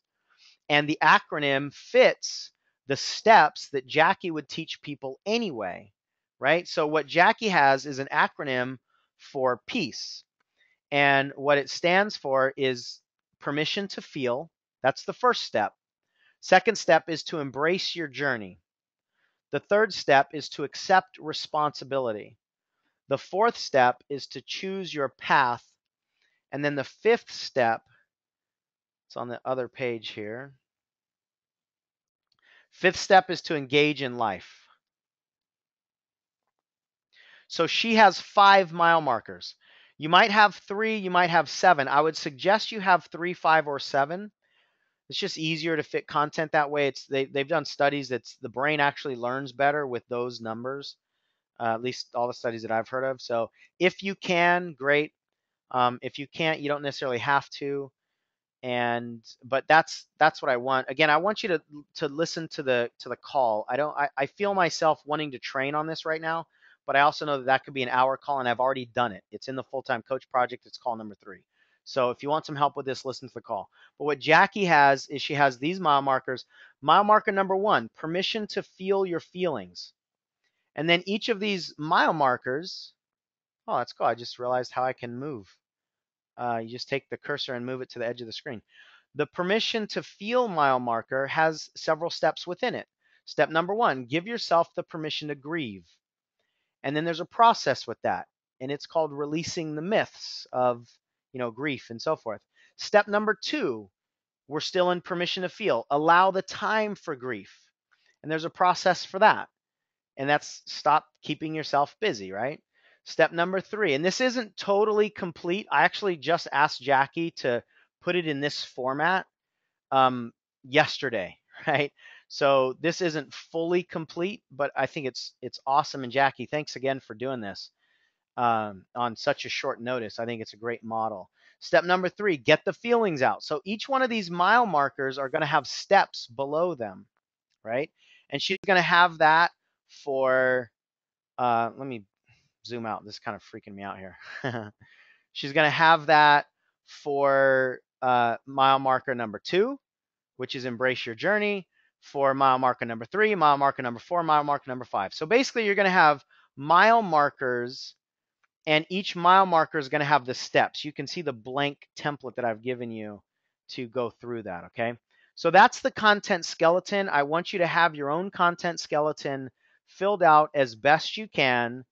And the acronym fits the steps that Jackie would teach people anyway, right? So what Jackie has is an acronym for peace. And what it stands for is permission to feel. That's the first step. Second step is to embrace your journey. The third step is to accept responsibility. The fourth step is to choose your path. And then the fifth step, it's on the other page here. Fifth step is to engage in life. So she has 5 mile markers. You might have 3, you might have 7. I would suggest you have 3, 5, or 7. It's just easier to fit content that way. They've done studies that the brain actually learns better with those numbers, at least all the studies that I've heard of. So if you can, great. If you can't, you don't necessarily have to. But that's what I want. Again, I want you to listen to the call. I feel myself wanting to train on this right now, but I also know that that could be an hour call, and I've already done it. It's in the full-time coach project. It's call number 3. So if you want some help with this, listen to the call. But what Jackie has is she has these mile markers. Mile marker number 1, permission to feel your feelings. And then each of these mile markers, oh, that's cool. I just realized how I can move. You just take the cursor and move it to the edge of the screen. The permission to feel mile marker has several steps within it. Step number 1, give yourself the permission to grieve. And then there's a process with that, and it's called releasing the myths of, grief and so forth. Step number 2, we're still in permission to feel. Allow the time for grief. And there's a process for that. And that's stop keeping yourself busy, right? Step number 3, and this isn't totally complete. I actually just asked Jackie to put it in this format yesterday, right? So this isn't fully complete, but I think it's awesome. And Jackie, thanks again for doing this on such a short notice. I think it's a great model. Step number 3, get the feelings out. So each one of these mile markers are going to have steps below them, right? And she's going to have that for, let me zoom out. This is kind of freaking me out here. She's going to have that for mile marker number 2, which is embrace your journey, for mile marker number 3, mile marker number 4, mile marker number 5. So basically you're going to have mile markers, and each mile marker is going to have the steps. You can see the blank template that I've given you to go through that, okay? So that's the content skeleton. I want you to have your own content skeleton filled out as best you can.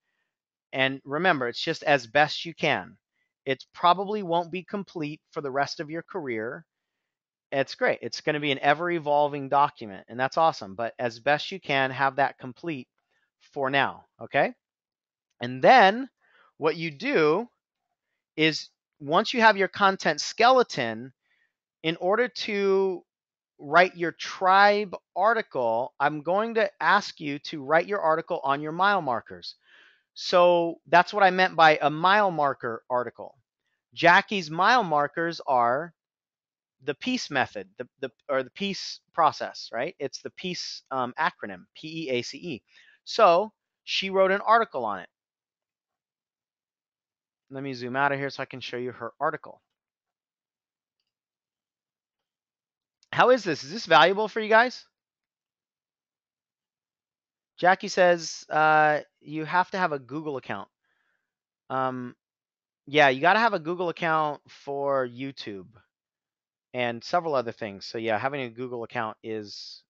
And remember, it's just as best you can. It probably won't be complete for the rest of your career. It's great. It's going to be an ever-evolving document, and that's awesome. But as best you can, have that complete for now, okay? And then what you do is once you have your content skeleton, in order to write your tribe article, I'm going to ask you to write your article on your mile markers. So that's what I meant by a mile marker article. Jackie's mile markers are the PEACE method, or the PEACE process, right? It's the PEACE acronym, PEACE. So she wrote an article on it. Let me zoom out of here so I can show you her article. How is this? Is this valuable for you guys? Jackie says you have to have a Google account. Yeah, you got to have a Google account for YouTube and several other things. So yeah, having a Google account is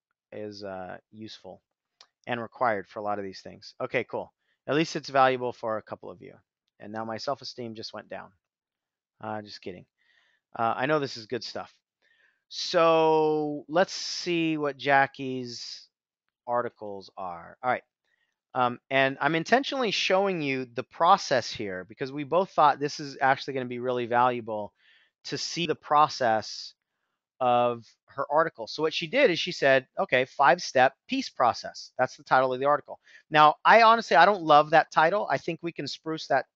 useful and required for a lot of these things. Okay, cool. At least it's valuable for a couple of you. And now my self-esteem just went down. Just kidding. I know this is good stuff. So let's see what Jackie's articles are. All right. And I'm intentionally showing you the process here because we both thought this is actually going to be really valuable to see the process of her article. So what she did is she said, okay, 5-step peace process. That's the title of the article. Now, I honestly, I don't love that title. I think we can spruce that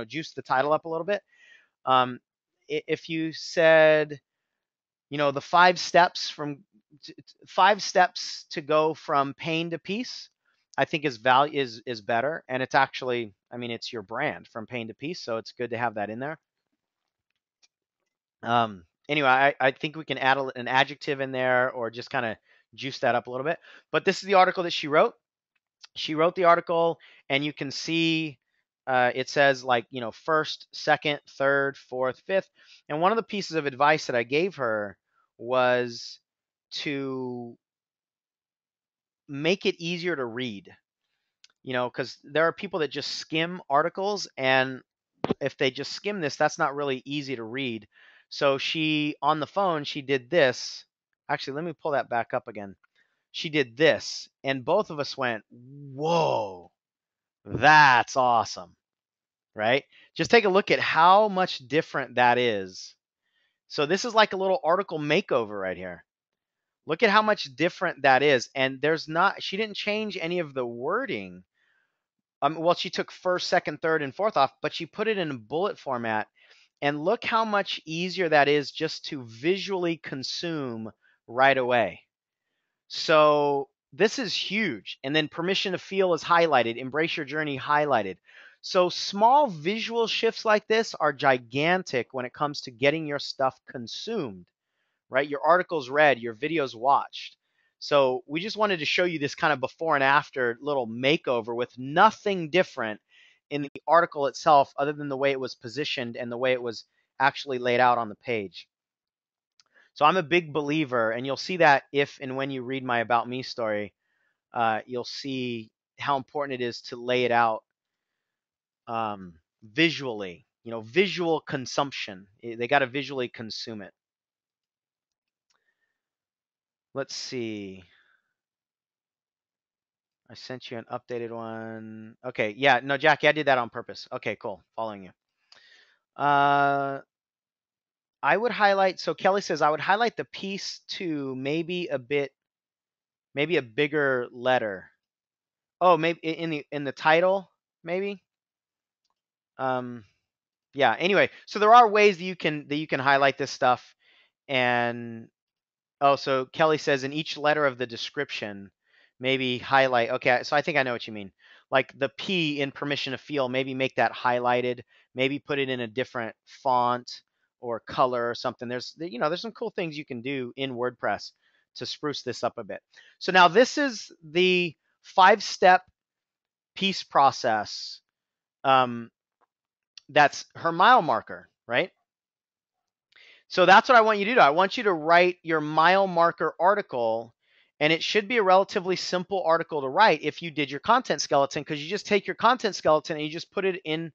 juice the title up a little bit. If you said, the 5 steps to go from pain to peace, I think is better. And it's actually, it's your brand, from pain to peace. So it's good to have that in there. Anyway, I think we can add an adjective in there or just kind of juice that up a little bit. But this is the article that she wrote. She wrote the article, and you can see it says first, second, third, fourth, fifth. And one of the pieces of advice that I gave her was to make it easier to read, because there are people that just skim articles, and if they just skim this, that's not really easy to read. So she, on the phone, she did this. Actually, let me pull that back up again. She did this, and both of us went, whoa, that's awesome, right? Just take a look at how much different that is. So this is like a little article makeover right here. Look at how much different that is. And she didn't change any of the wording. Well, she took first, second, third, and fourth off, but she put it in a bullet format. And look how much easier that is just to visually consume right away. So this is huge. And then permission to feel is highlighted. Embrace your journey highlighted. So small visual shifts like this are gigantic when it comes to getting your stuff consumed, right? Your articles read, your videos watched. So we just wanted to show you this kind of before and after little makeover with nothing different in the article itself other than the way it was positioned and the way it was actually laid out on the page. So I'm a big believer, and you'll see that if and when you read my About Me story, you'll see how important it is to lay it out visually. Visual consumption. They got to visually consume it. Let's see. I sent you an updated one. Okay, yeah, no, Jackie, I did that on purpose. Okay, cool. Following you. I would highlight, so Kelly says, I would highlight the piece to maybe a bigger letter. Oh, maybe in the title, maybe. Yeah. Anyway, so there are ways that you can highlight this stuff, and so Kelly says in each letter of the description, maybe highlight. Okay, so I think I know what you mean. Like the P in permission to feel, maybe make that highlighted. Maybe put it in a different font or color or something. There's some cool things you can do in WordPress to spruce this up a bit. So now this is the 5-step piece process. That's her mile marker, right? So that's what I want you to do. I want you to write your mile marker article, and it should be a relatively simple article to write if you did your content skeleton, because you just take your content skeleton and you just put it in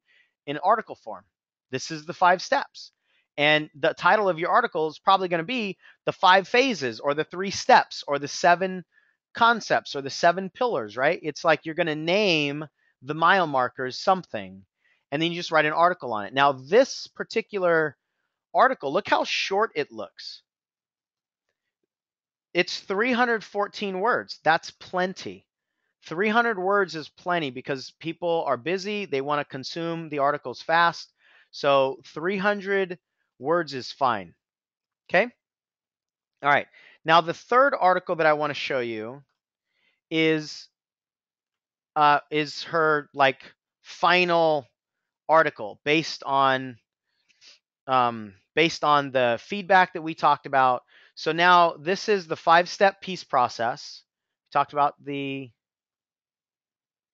article form. This is the 5 steps. And the title of your article is probably going to be the 5 phases or the 3 steps or the 7 concepts or the 7 pillars, right? It's like you're going to name the mile markers something, and then you just write an article on it. Now, this particular article, look how short it looks. It's 314 words. That's plenty. 300 words is plenty because people are busy. They want to consume the articles fast. So 300 words is fine. Okay? All right. Now, the third article that I want to show you is her final article based on the feedback that we talked about. So now this is the 5-step piece process. We talked about the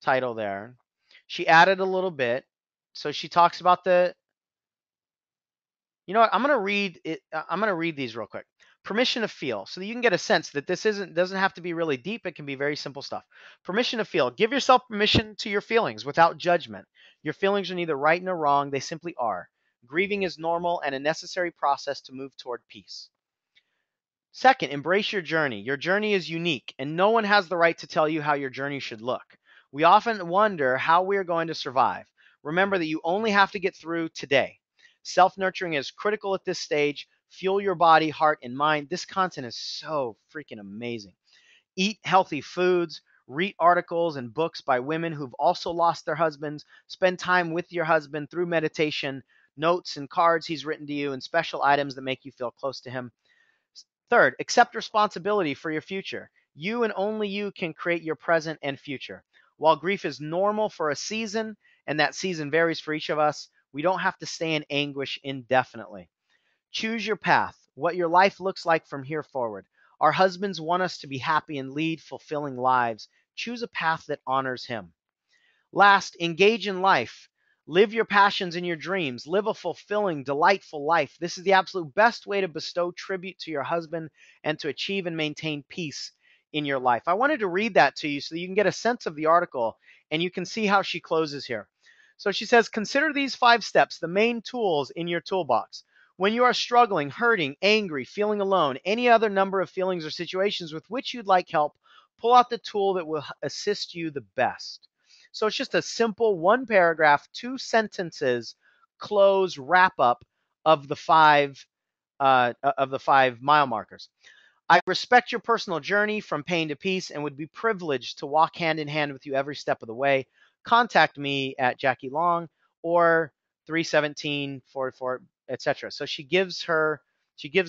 title there. She added a little bit. So she talks about you know what? I'm going to read it. I'm going to read these real quick. Permission to feel, so that you can get a sense that this doesn't have to be really deep. It can be very simple stuff. Permission to feel. Give yourself permission to your feelings without judgment. Your feelings are neither right nor wrong. They simply are. Grieving is normal and a necessary process to move toward peace. Second, embrace your journey. Your journey is unique, and no one has the right to tell you how your journey should look. We often wonder how we are going to survive. Remember that you only have to get through today. Self-nurturing is critical at this stage. Fuel your body, heart, and mind. This content is so freaking amazing. Eat healthy foods. Read articles and books by women who've also lost their husbands. Spend time with your husband through meditation, notes and cards he's written to you, and special items that make you feel close to him. Third, accept responsibility for your future. You and only you can create your present and future. While grief is normal for a season, and that season varies for each of us, we don't have to stay in anguish indefinitely. Choose your path, what your life looks like from here forward. Our husbands want us to be happy and lead fulfilling lives. Choose a path that honors him. Last, engage in life. Live your passions and your dreams. Live a fulfilling, delightful life. This is the absolute best way to bestow tribute to your husband and to achieve and maintain peace in your life. I wanted to read that to you so that you can get a sense of the article and you can see how she closes here. So she says, consider these 5 steps the main tools in your toolbox. When you are struggling, hurting, angry, feeling alone, any other number of feelings or situations with which you'd like help, pull out the tool that will assist you the best. So it's just a simple 1 paragraph, 2 sentences, close wrap up of the 5 mile markers. I respect your personal journey from pain to peace and would be privileged to walk hand in hand with you every step of the way. Contact me at Jackie Long or 317-44, etc. So she gives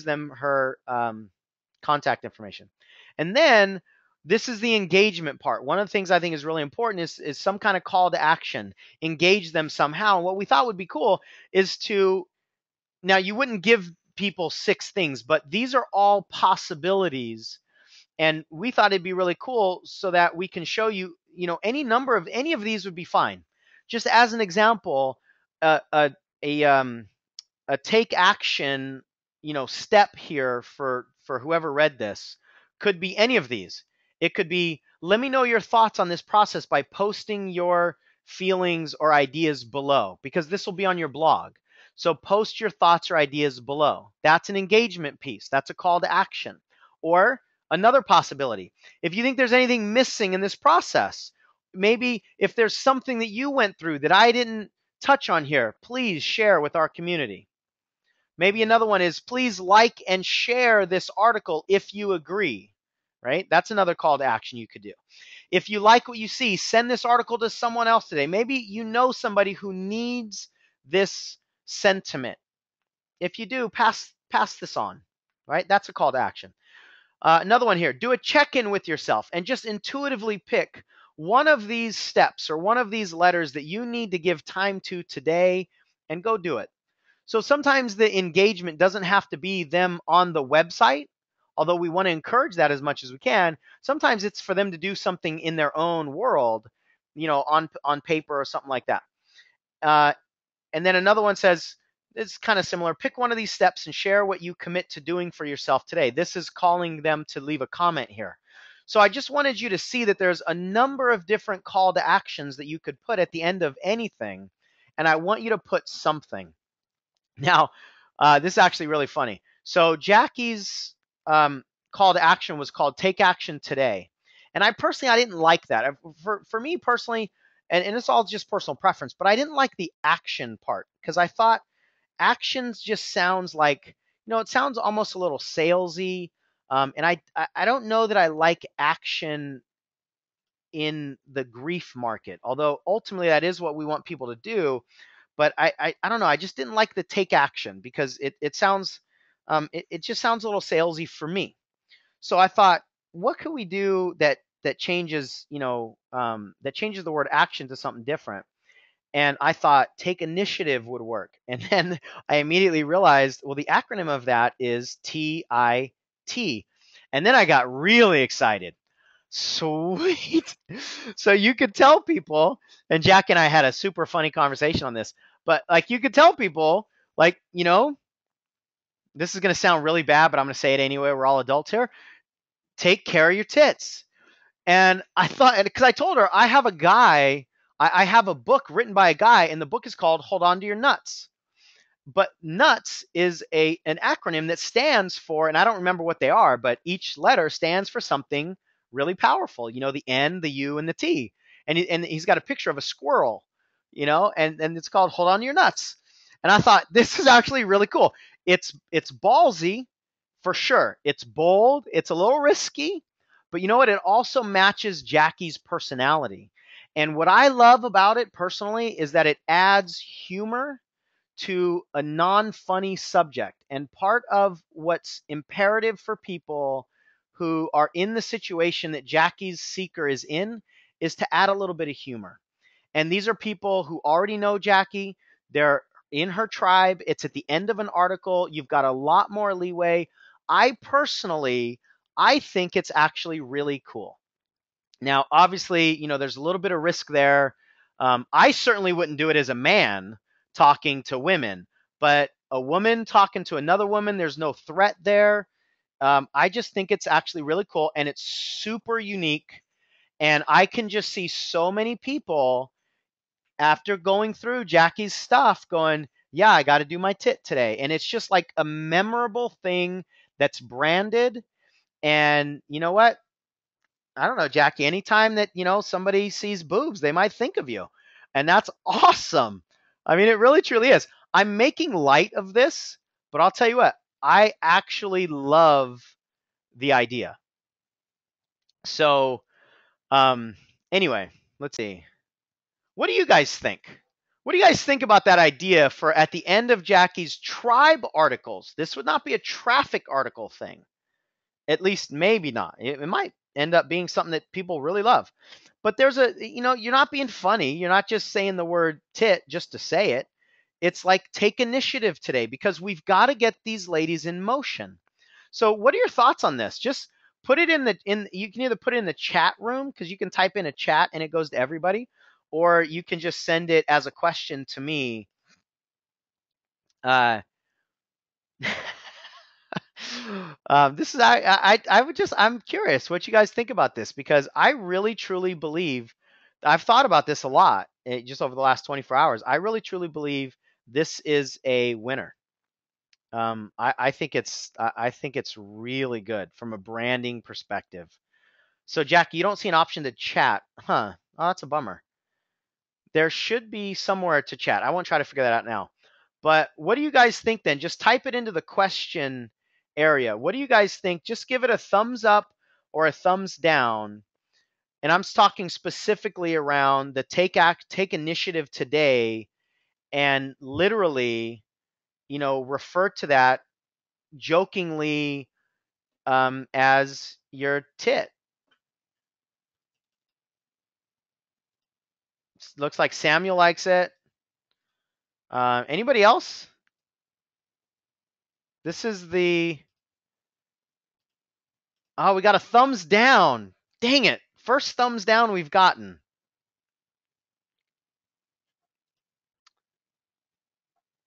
them her contact information. And then this is the engagement part. One of the things I think is really important is some kind of call to action. Engage them somehow. And what we thought would be cool is now you wouldn't give people 6 things, but these are all possibilities And we thought it'd be really cool so that we can show you, any number of any of these would be fine. Just as an example, uh, a a um, a take action, step here for whoever read this could be any of these. It could be, let me know your thoughts on this process by posting your feelings or ideas below, because this will be on your blog. So post your thoughts or ideas below. That's an engagement piece. That's a call to action. Or another possibility, if you think there's anything missing in this process, maybe if there's something that you went through that I didn't touch on here, please share with our community. Maybe another one is, please like and share this article if you agree, right? That's another call to action you could do. If you like what you see, send this article to someone else today. Maybe you know somebody who needs this sentiment. If you do, pass this on, right? That's a call to action. Another one here, do a check-in with yourself and just intuitively pick one of these steps or one of these letters that you need to give time to today and go do it. So sometimes the engagement doesn't have to be them on the website, although we want to encourage that as much as we can. Sometimes it's for them to do something in their own world, on paper or something like that. And then another one says, it's kind of similar. Pick one of these steps and share what you commit to doing for yourself today. This is calling them to leave a comment here. So I just wanted you to see that there's a number of different call to actions that you could put at the end of anything. And I want you to put something. Now, this is actually really funny. So Jackie's call to action was called "Take Action Today," and I didn't like that. For me personally, and it's all just personal preference, but I didn't like the action part because I thought actions just sounds like, it sounds almost a little salesy, and I don't know that I like action in the grief market, although ultimately that is what we want people to do. But I don't know. I just didn't like the take action because it sounds it just sounds a little salesy for me. So I thought, what could we do that changes that changes the word action to something different? And I thought take initiative would work. And then I immediately realized, well, the acronym of that is TIT. And then I got really excited. Sweet. So you could tell people, and Jack and I had a super funny conversation on this, but like you could tell people, like, this is going to sound really bad, but I'm going to say it anyway. We're all adults here. Take care of your tits. And I thought, because I told her, I have a guy, I have a book written by a guy, and the book is called Hold On to Your Nuts. But nuts is an acronym that stands for, and I don't remember what they are, but each letter stands for something really powerful. The N, the U, and the T. And he's got a picture of a squirrel, and it's called Hold On to Your Nuts. And I thought, this is actually really cool. It's ballsy for sure. It's bold. It's a little risky, but you know what? It also matches Jackie's personality. And what I love about it personally is that it adds humor to a non-funny subject. And part of what's imperative for people who are in the situation that Jackie's seeker is in is to add a little bit of humor. And these are people who already know Jackie. They're in her tribe. It's at the end of an article. You've got a lot more leeway. I think it's actually really cool. Now, obviously, there's a little bit of risk there. I certainly wouldn't do it as a man talking to women, but a woman talking to another woman, there's no threat there. I just think it's actually really cool, and it's super unique. And I can just see so many people after going through Jackie's stuff going, yeah, I got to do my tit today. And it's just like a memorable thing that's branded. And you know what? I don't know, Jackie, anytime that, somebody sees boobs, they might think of you. And that's awesome. I mean, it really truly is. I'm making light of this, but I'll tell you what, I actually love the idea. So, anyway, let's see. What do you guys think? What do you guys think about that idea for at the end of Jackie's tribe articles? This would not be a traffic article thing. At least maybe not. It might end up being something that people really love. But there's you're not being funny. You're not just saying the word tit just to say it. It's like take initiative today because we've got to get these ladies in motion. So what are your thoughts on this? Just put it you can either put it in the chat room, because you can type in a chat and it goes to everybody, or you can just send it as a question to me. This is I'm curious what you guys think about this, because I really truly believe, I've thought about this a lot, just over the last 24 hours. I really truly believe this is a winner. I think it's really good from a branding perspective. So Jackie, you don't see an option to chat, huh? Oh, that's a bummer. There should be somewhere to chat. I won't try to figure that out now. But what do you guys think then? Just type it into the question area. What do you guys think? Just give it a thumbs up or a thumbs down. And I'm talking specifically around the take initiative today, and literally, refer to that jokingly as your tit. Looks like Samuel likes it. Anybody else? This is oh, we got a thumbs down. Dang it. First thumbs down we've gotten.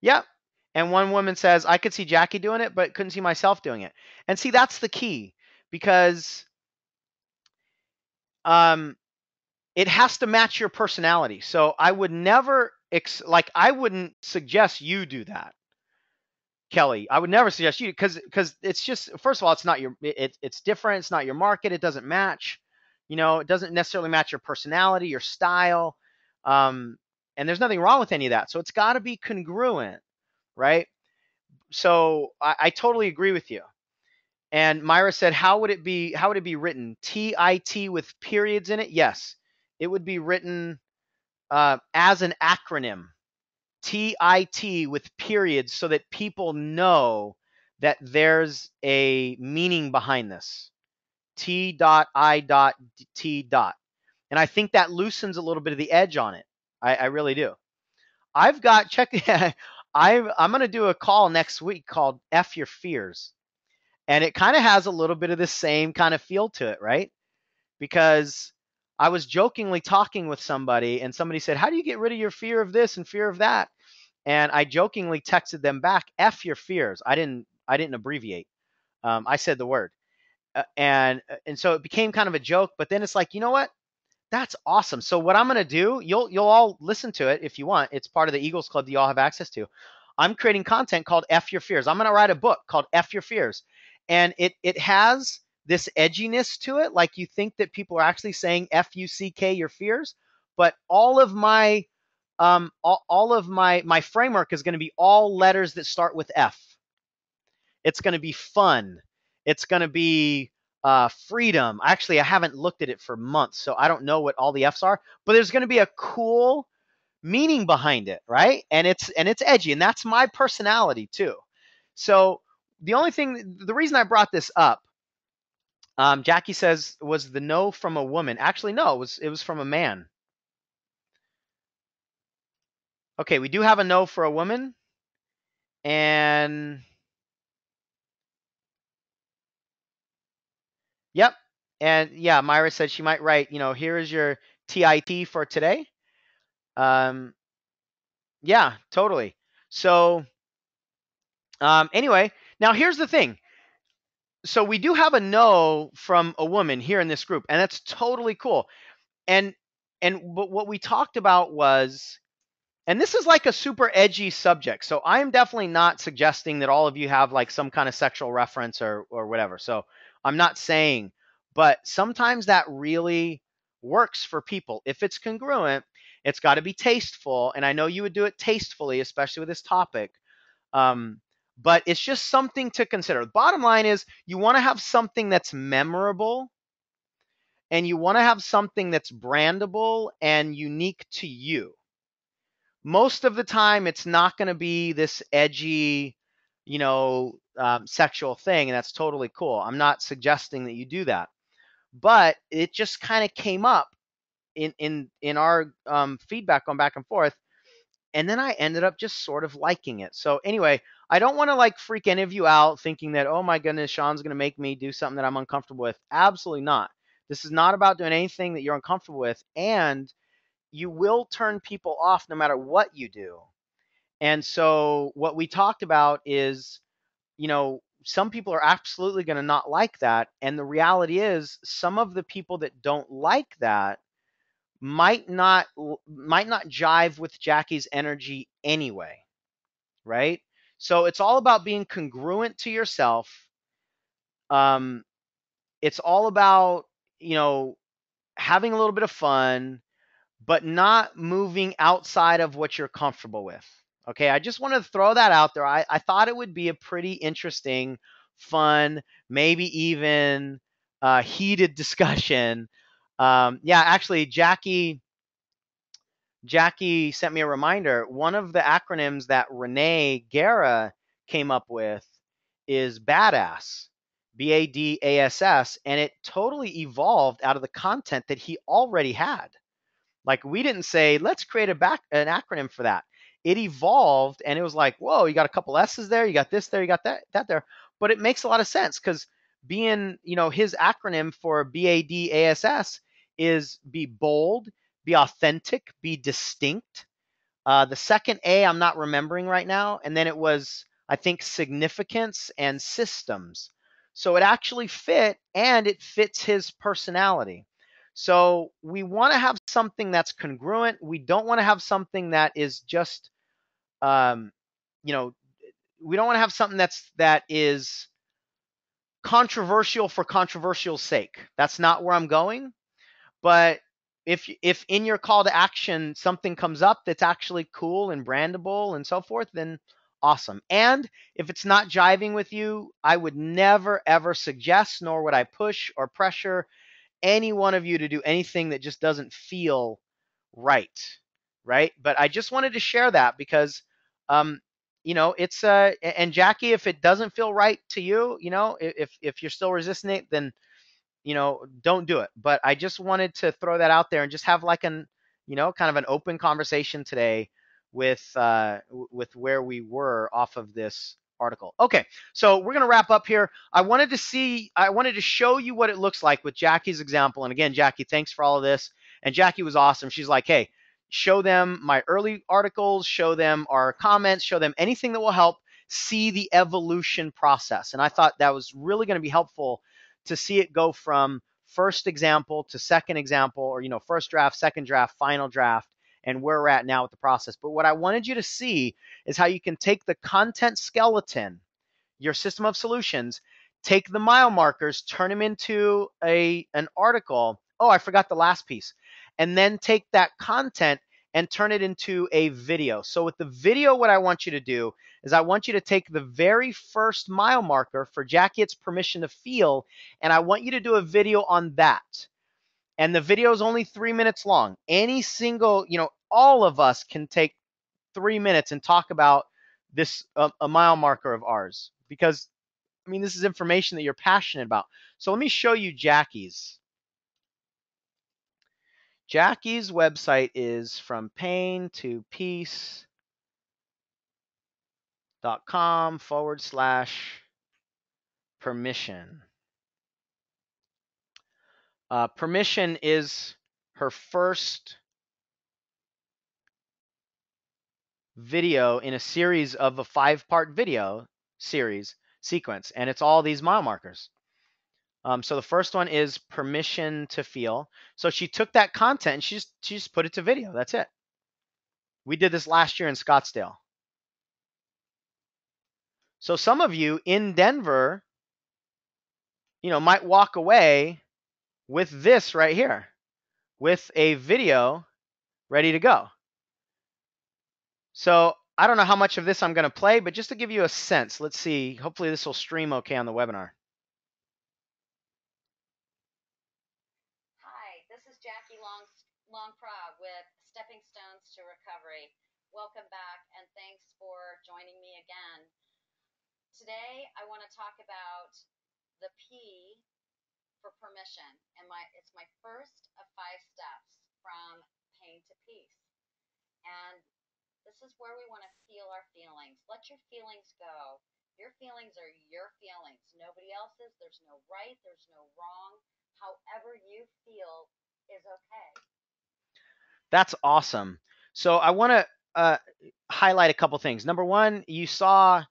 Yep. And one woman says, I could see Jackie doing it, but couldn't see myself doing it. And see, that's the key, because it has to match your personality. So I would never, I wouldn't suggest you do that, Kelly. I would never suggest you, because it's just, first of all, it's not it's different. It's not your market. It doesn't match. It doesn't necessarily match your personality, your style. And there's nothing wrong with any of that. So it's got to be congruent, right? So I totally agree with you. And Myra said, how would it be written? TIT with periods in it? Yes. It would be written as an acronym. TIT with periods, so that people know that there's a meaning behind this. T.I.T. And I think that loosens a little bit of the edge on it. I really do. I've got I'm going to do a call next week called F Your Fears. And it kind of has a little bit of the same kind of feel to it, right? Because I was jokingly talking with somebody, and somebody said, how do you get rid of your fear of this and fear of that? And I jokingly texted them back, F your fears. I didn't abbreviate. I said the word. And so it became kind of a joke, but then it's like, you know what? That's awesome. So what I'm going to do, you'll all listen to it if you want. It's part of the Eagles Club that you all have access to. I'm creating content called F Your Fears. I'm going to write a book called F Your Fears. And it has this edginess to it, like you think that people are actually saying F-U-C-K your fears, but all of my my framework is going to be all letters that start with F. It's going to be fun. It's going to be freedom. Actually, I haven't looked at it for months, so I don't know what all the F's are, but there's going to be a cool meaning behind it, right? And it's edgy, and that's my personality too. So the reason I brought this up, Jackie says, was the no from a woman. Actually, no, it was from a man. Okay, we do have a no for a woman, and yep. And yeah, Myra said she might write, here is your TIT for today. Yeah, totally. So anyway, now here's the thing. So we do have a no from a woman here in this group, and that's totally cool. And but what we talked about was, and this is like a super edgy subject. So I'm definitely not suggesting that all of you have like some kind of sexual reference or whatever. So I'm not saying, but sometimes that really works for people. If it's congruent, it's got to be tasteful. And I know you would do it tastefully, especially with this topic. But it's just something to consider. The bottom line is you want to have something that's memorable, and you want to have something that's brandable and unique to you. Most of the time, it's not going to be this edgy, sexual thing, and that's totally cool. I'm not suggesting that you do that, but it just kind of came up in our feedback going back and forth, And then I ended up just sort of liking it. So anyway, I don't want to like freak any of you out thinking that, oh my goodness, Sean's going to make me do something that I'm uncomfortable with. Absolutely not. This is not about doing anything that you're uncomfortable with. And you will turn people off no matter what you do. And so what we talked about is, some people are absolutely going to not like that. And the reality is some of the people that don't like that might not jive with Jackie's energy anyway, right? So it's all about being congruent to yourself. Um, it's all about, having a little bit of fun, but not moving outside of what you're comfortable with. Okay, I just wanted to throw that out there. I thought it would be a pretty interesting, fun, maybe even heated discussion. Yeah, actually, Jackie sent me a reminder. One of the acronyms that Renee Guerra came up with is BADASS, BADASS, and it totally evolved out of the content that he already had. Like we didn't say, let's create an acronym for that. It evolved and it was like, whoa, you got a couple S's there, you got this there, you got that there. But it makes a lot of sense because being, his acronym for BADASS is be bold, be authentic, be distinct. The second A I'm not remembering right now. And then it was, I think, significance and systems. So it actually fit and it fits his personality. So we want to have something that's congruent. We don't want to have something that is just, um, you know, we don't want to have something that is controversial for controversial's sake. That's not where I'm going. But if in your call to action something comes up that's actually cool and brandable and so forth, then awesome. And if it's not jiving with you, I would never ever suggest, nor would I push or pressure any one of you to do anything that just doesn't feel right, right? But I just wanted to share that because, it's and Jackie, if it doesn't feel right to you, if you're still resisting it, then don't do it. But I just wanted to throw that out there and just have like kind of an open conversation today with where we were off of this article. Okay, so we're gonna wrap up here. I wanted to show you what it looks like with Jackie's example. And again, Jackie, thanks for all of this. And Jackie was awesome. She's like, hey, show them my early articles, show them our comments, show them anything that will help see the evolution process. And I thought that was really going to be helpful to see it go from first example to second example, or first draft, second draft, final draft, and where we're at now with the process. But what I wanted you to see is how you can take the content skeleton, your system of solutions, take the mile markers, turn them into an article. Oh, I forgot the last piece. And then take that content and turn it into a video. So with the video, what I want you to do is I want you to take the very first mile marker for Jackie, it's permission to feel, and I want you to do a video on that. And the video is only 3 minutes long. Any single, all of us can take 3 minutes and talk about this, a mile marker of ours, because this is information that you're passionate about. So let me show you Jackie's. Jackie's website is from pain to peace.com/permission. Permission is her first video in a series of a 5-part video series sequence, and it's all these mile markers. So the first one is permission to feel. So she took that content and she just put it to video. That's it. We did this last year in Scottsdale. So some of you in Denver, might walk away with this right here, with a video ready to go. So I don't know how much of this I'm going to play, but just to give you a sense, let's see. Hopefully this will stream okay on the webinar. Hi, this is Jackie Longprog with Stepping Stones to Recovery. Welcome back and thanks for joining me again. Today I want to talk about the P for permission, and it's my first of 5 steps from pain to peace. And This is where we want to feel our feelings. Let your feelings go. Your feelings are your feelings, nobody else's. There's no right, there's no wrong. However you feel is okay. That's awesome. So I want to highlight a couple things. Number one, you saw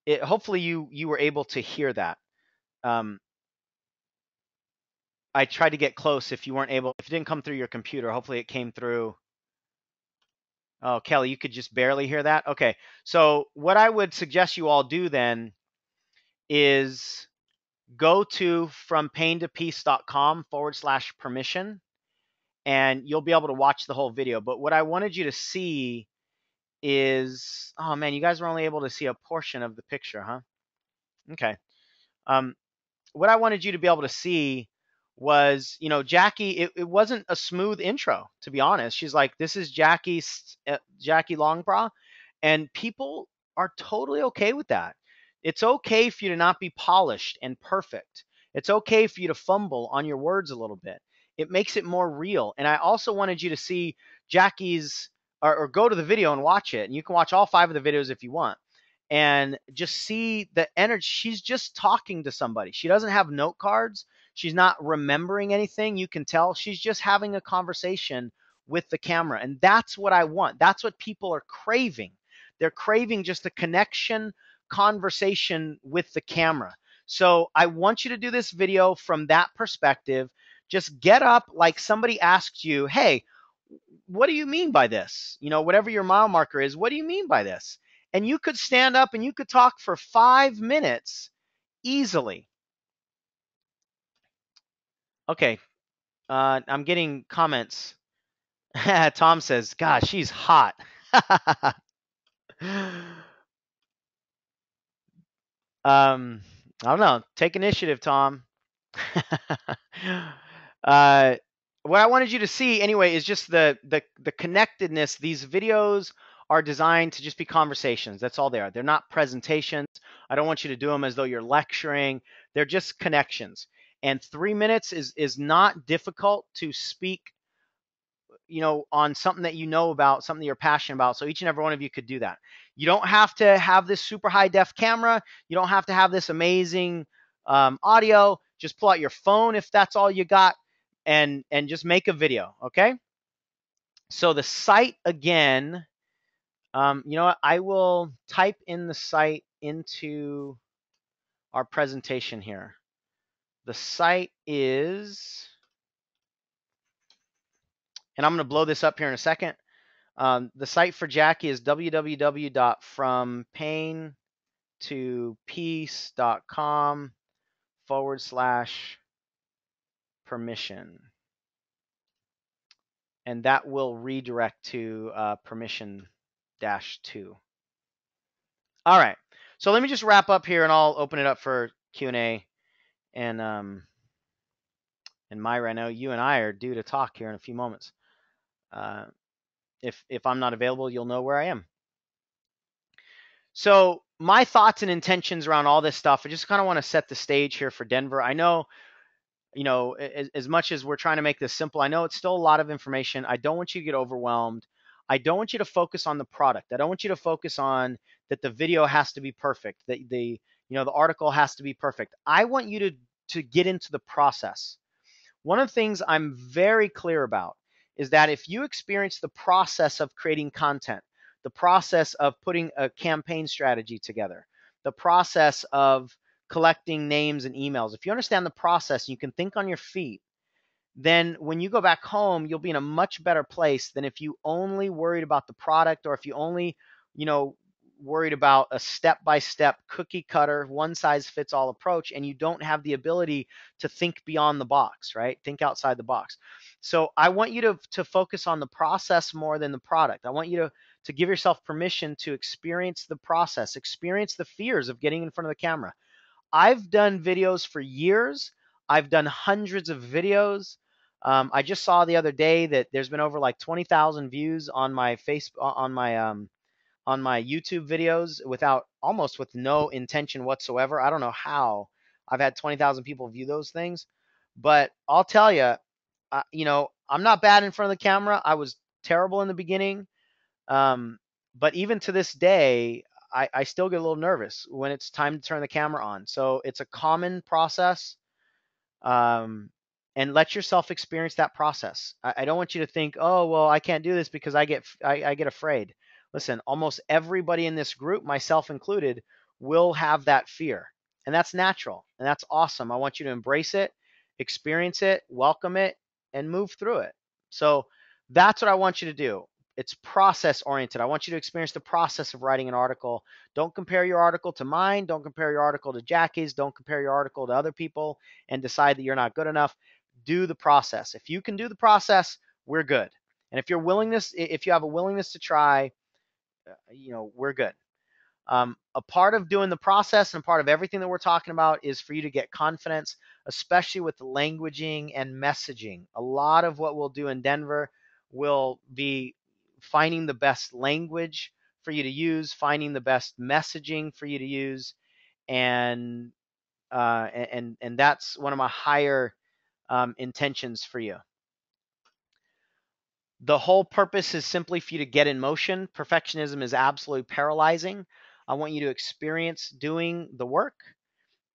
it. Hopefully, you were able to hear that. Um, I tried to get close. If you weren't able, if it didn't come through your computer, hopefully it came through. Oh, Kelly, you could just barely hear that. Okay. So what I would suggest you all do then is go to frompaintopeace.com/permission, and you'll be able to watch the whole video. But what I wanted you to see is, oh man, you guys were only able to see a portion of the picture, huh? Okay. Um, what I wanted you to be able to see was, Jackie. It wasn't a smooth intro, to be honest. She's like, "This is Jackie Longbra," and people are totally okay with that. It's okay for you to not be polished and perfect. It's okay for you to fumble on your words a little bit. It makes it more real. And I also wanted you to see Jackie's, or go to the video and watch it. And you can watch all 5 of the videos if you want, and just see the energy. She's just talking to somebody. She doesn't have note cards. She's not remembering anything. You can tell she's just having a conversation with the camera. And that's what I want. That's what people are craving. They're craving just a connection, conversation with the camera. So I want you to do this video from that perspective. Just get up like somebody asked you, "Hey, what do you mean by this?" Whatever your mile marker is, what do you mean by this? And you could stand up and you could talk for 5 minutes easily. Okay, I'm getting comments. Tom says, "Gosh, she's hot." I don't know. Take initiative, Tom. uh, what I wanted you to see anyway is just the connectedness. These videos are designed to just be conversations. That's all they are. They're not presentations. I don't want you to do them as though you're lecturing. They're just connections. And 3 minutes is not difficult to speak, on something that you know about, something that you're passionate about. So each and every one of you could do that. You don't have to have this super high def camera. You don't have to have this amazing audio. Just pull out your phone if that's all you got, and just make a video. Okay. So the site again, you know what? I will type in the site into our presentation here. The site is, and I'm going to blow this up here in a second. The site for Jackie is www.frompaintopeace.com/permission. And that will redirect to permission -2. All right. So let me just wrap up here and I'll open it up for Q&A. And Myra, I know you and I are due to talk here in a few moments. If I'm not available, you'll know where I am. So my thoughts and intentions around all this stuff, I just kind of want to set the stage here for Denver. I know, as much as we're trying to make this simple, I know it's still a lot of information. I don't want you to get overwhelmed. I don't want you to focus on the product. I don't want you to focus on that the video has to be perfect, that the article has to be perfect. I want you to get into the process. One of the things I'm very clear about is that if you experience the process of creating content, the process of putting a campaign strategy together, the process of collecting names and emails, if you understand the process, you can think on your feet, then when you go back home, you'll be in a much better place than if you only worried about the product, or if you only, worried about a step-by-step cookie cutter, one size fits all approach, and you don't have the ability to think beyond the box, right? Think outside the box. So I want you to focus on the process more than the product. I want you to give yourself permission to experience the process, experience the fears of getting in front of the camera. I've done videos for years. I've done hundreds of videos. I just saw the other day that there's been over like 20,000 views on my on my YouTube videos with no intention whatsoever. I don't know how I've had 20,000 people view those things, but I'll tell you, I'm not bad in front of the camera. I was terrible in the beginning. But even to this day, I still get a little nervous when it's time to turn the camera on. So it's a common process, um, and let yourself experience that process. I don't want you to think, oh, well, I can't do this because I get afraid. Listen, almost everybody in this group, myself included, will have that fear, and that's natural and that's awesome. I want you to embrace it, experience it, welcome it, and move through it. So that's what I want you to do. It's process oriented. I want you to experience the process of writing an article. Don't compare your article to mine. Don't compare your article to Jackie's. Don't compare your article to other people and decide that you're not good enough. Do the process. If you can do the process, we're good. And if you have a willingness to try, we're good. A part of doing the process and part of everything that we're talking about is for you to get confidence, especially with the languaging and messaging. A lot of what we'll do in Denver will be finding the best language for you to use, finding the best messaging for you to use, and that's one of my higher intentions for you. The whole purpose is simply for you to get in motion. Perfectionism is absolutely paralyzing. I want you to experience doing the work,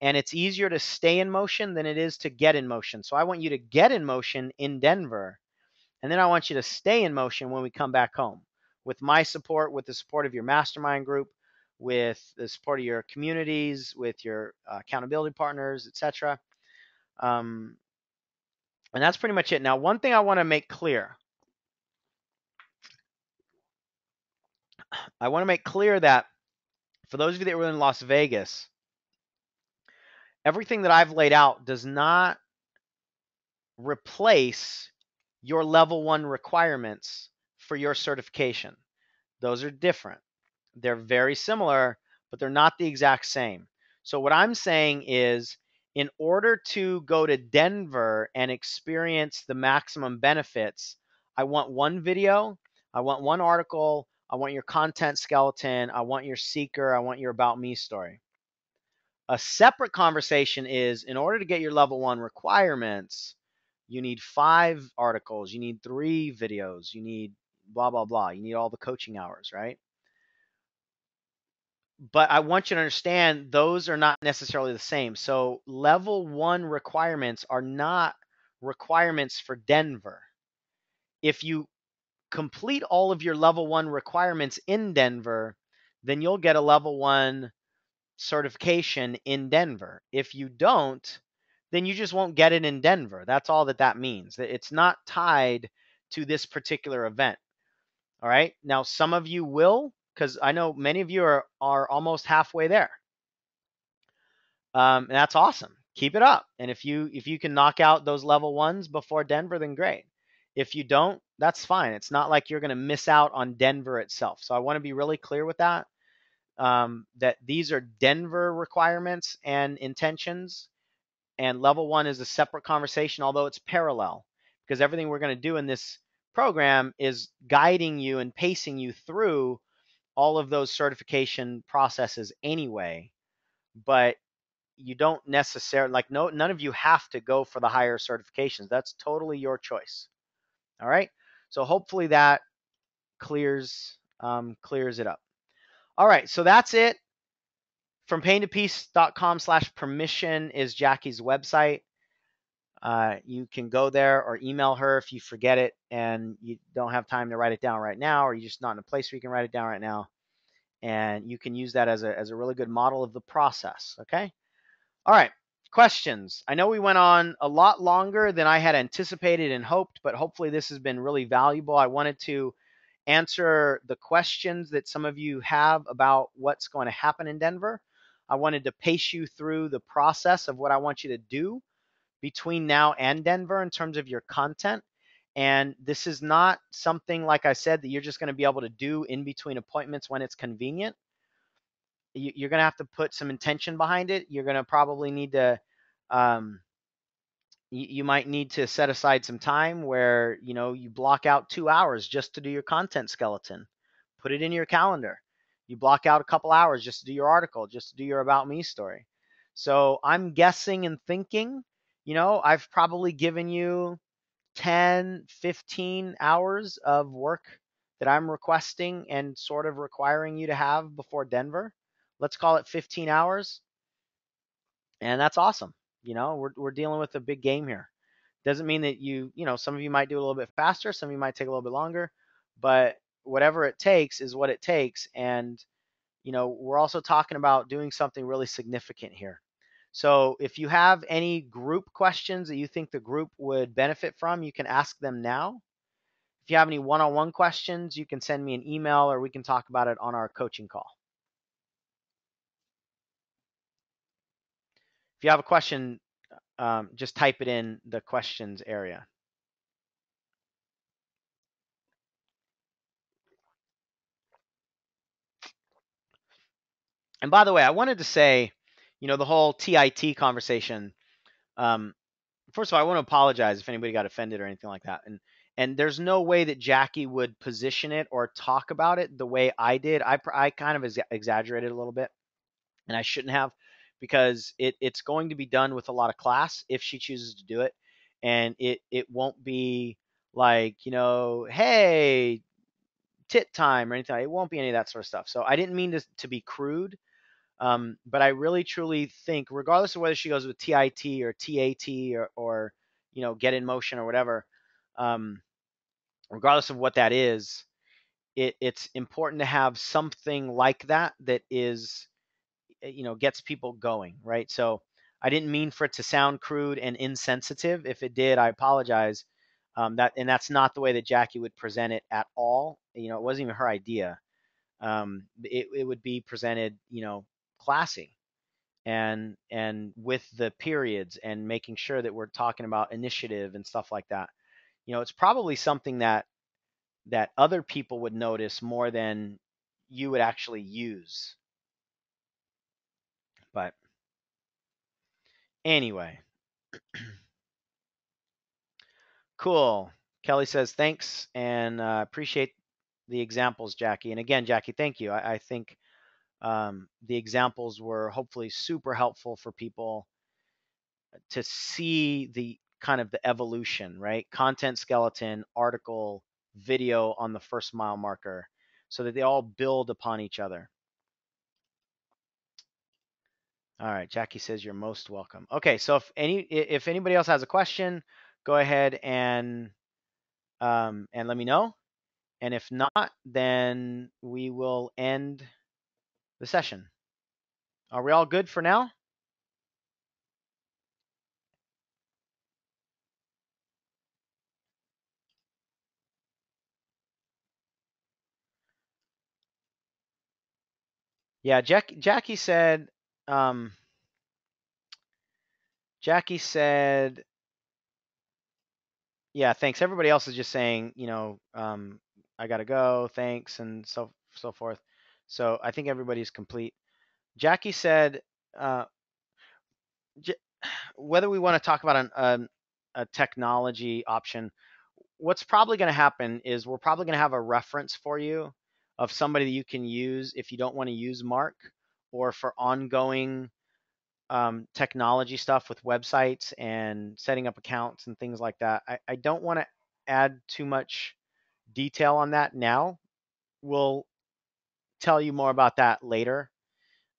and it's easier to stay in motion than it is to get in motion. So I want you to get in motion in Denver, and then I want you to stay in motion when we come back home with my support, with the support of your mastermind group, with the support of your communities, with your accountability partners, etc. Um, and that's pretty much it. Now, one thing I want to make clear, that for those of you that were in Las Vegas, everything that I've laid out does not replace your level 1 requirements for your certification. Those are different. They're very similar, but they're not the exact same. So what I'm saying is, in order to go to Denver and experience the maximum benefits, I want one video, I want one article, I want your content skeleton, I want your seeker, I want your about me story. A separate conversation is, in order to get your level 1 requirements, you need 5 articles, you need 3 videos, you need blah, blah, blah. You need all the coaching hours, right? But I want you to understand those are not necessarily the same. So level 1 requirements are not requirements for Denver. If you complete all of your level 1 requirements in Denver, then you'll get a level 1 certification in Denver. If you don't, then you just won't get it in Denver. That's all that means. It's not tied to this particular event. All right. Now, some of you will, because I know many of you are almost halfway there. And that's awesome. Keep it up. And if you can knock out those level 1s before Denver, then great. If you don't, that's fine. It's not like you're going to miss out on Denver itself. So I want to be really clear with that. That these are Denver requirements and intentions, and level 1 is a separate conversation, although it's parallel, because everything we're going to do in this program is guiding you and pacing you through all of those certification processes anyway. But you don't necessarily, like, none of you have to go for the higher certifications. That's totally your choice. All right. So hopefully that clears it up. All right. So that's it. From paintopeace.com/permission is Jackie's website. You can go there or email her if you forget it and you don't have time to write it down right now, or you're just not in a place where you can write it down right now. And you can use that as a really good model of the process. Okay. All right. Questions. I know we went on a lot longer than I had anticipated and hoped, but hopefully this has been really valuable. I wanted to answer the questions that some of you have about what's going to happen in Denver. I wanted to pace you through the process of what I want you to do between now and Denver in terms of your content. And this is not something, like I said, that you're just going to be able to do in between appointments when it's convenient. You're going to have to put some intention behind it. You're going to probably need to, you might need to set aside some time where, you block out 2 hours just to do your content skeleton. Put it in your calendar. You block out a couple hours just to do your article, just to do your about me story. So I'm guessing and thinking, I've probably given you 10, 15 hours of work that I'm requesting and sort of requiring you to have before Denver. Let's call it 15 hours, and that's awesome. We're dealing with a big game here. Doesn't mean that some of you might do a little bit faster, some of you might take a little bit longer, but whatever it takes is what it takes. And we're also talking about doing something really significant here. So if you have any group questions that you think the group would benefit from, you can ask them now. If you have any one-on-one questions, you can send me an email or we can talk about it on our coaching call. If you have a question, just type it in the questions area. And by the way, I wanted to say, the whole TIT conversation. Um, First of all, I want to apologize if anybody got offended or anything like that. And there's no way that Jackie would position it or talk about it the way I did. I kind of exaggerated a little bit, and I shouldn't have, because it's going to be done with a lot of class if she chooses to do it, and it won't be like, hey, tit time or anything. It won't be any of that sort of stuff. So I didn't mean to be crude. But I really truly think, regardless of whether she goes with TIT or TAT or get in motion or whatever, um, regardless of what that is, it's important to have something like that that is, gets people going, right? So I didn't mean for it to sound crude and insensitive. If it did, I apologize. That's not the way that Jackie would present it at all. It wasn't even her idea. It would be presented, classy and with the periods and making sure that we're talking about initiative and stuff like that. It's probably something that other people would notice more than you would actually use. But anyway, cool. Kelly says thanks and appreciate the examples, Jackie. And again, Jackie, thank you. I think the examples were hopefully super helpful for people to see the kind of the evolution, right? Content skeleton, article, video on the first mile marker, so that they all build upon each other. All right, Jackie says you're most welcome. Okay, so if anybody else has a question, go ahead and let me know. And if not, then we will end the session. Are we all good for now? Yeah, Jackie said. Um, Jackie said, yeah, thanks. Everybody else is just saying, I gotta go, thanks, and so forth. So I think everybody's complete. Jackie said, uh, j- whether we want to talk about a technology option, what's probably going to happen is we're probably going to have a reference for you of somebody that you can use if you don't want to use Mark, or for ongoing technology stuff with websites and setting up accounts and things like that. I don't want to add too much detail on that now. We'll tell you more about that later.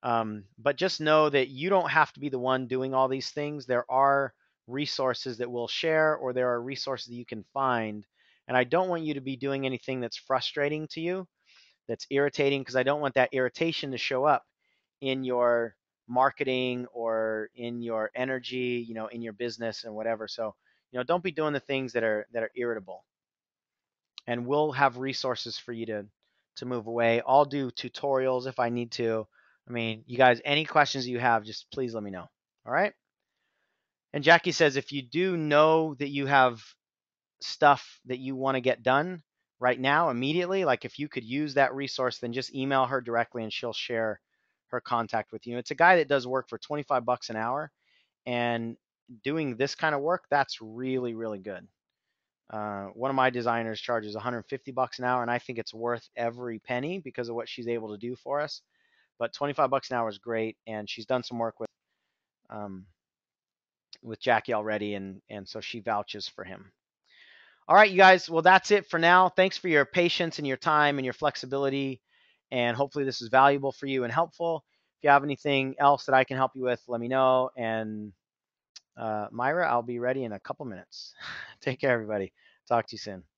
But just know that you don't have to be the one doing all these things. There are resources that we'll share, or there are resources that you can find. And I don't want you to be doing anything that's frustrating to you, that's irritating, because I don't want that irritation to show up in your marketing or in your energy, in your business and whatever. So, don't be doing the things that are irritable. And we'll have resources for you to move away. I'll do tutorials if I need to. I mean, you guys, any questions you have, just please let me know. All right. And Jackie says, if you do know that you have stuff that you want to get done right now, immediately, like if you could use that resource, then just email her directly and she'll share her contact with you. It's a guy that does work for 25 bucks an hour, and doing this kind of work, that's really, really good. One of my designers charges 150 bucks an hour, and I think it's worth every penny because of what she's able to do for us. But 25 bucks an hour is great, and she's done some work um, with Jackie already, and so she vouches for him. All right, you guys. Well, that's it for now. Thanks for your patience and your time and your flexibility. And hopefully this is valuable for you and helpful. If you have anything else that I can help you with, let me know. And Myra, I'll be ready in a couple minutes. Take care, everybody. Talk to you soon.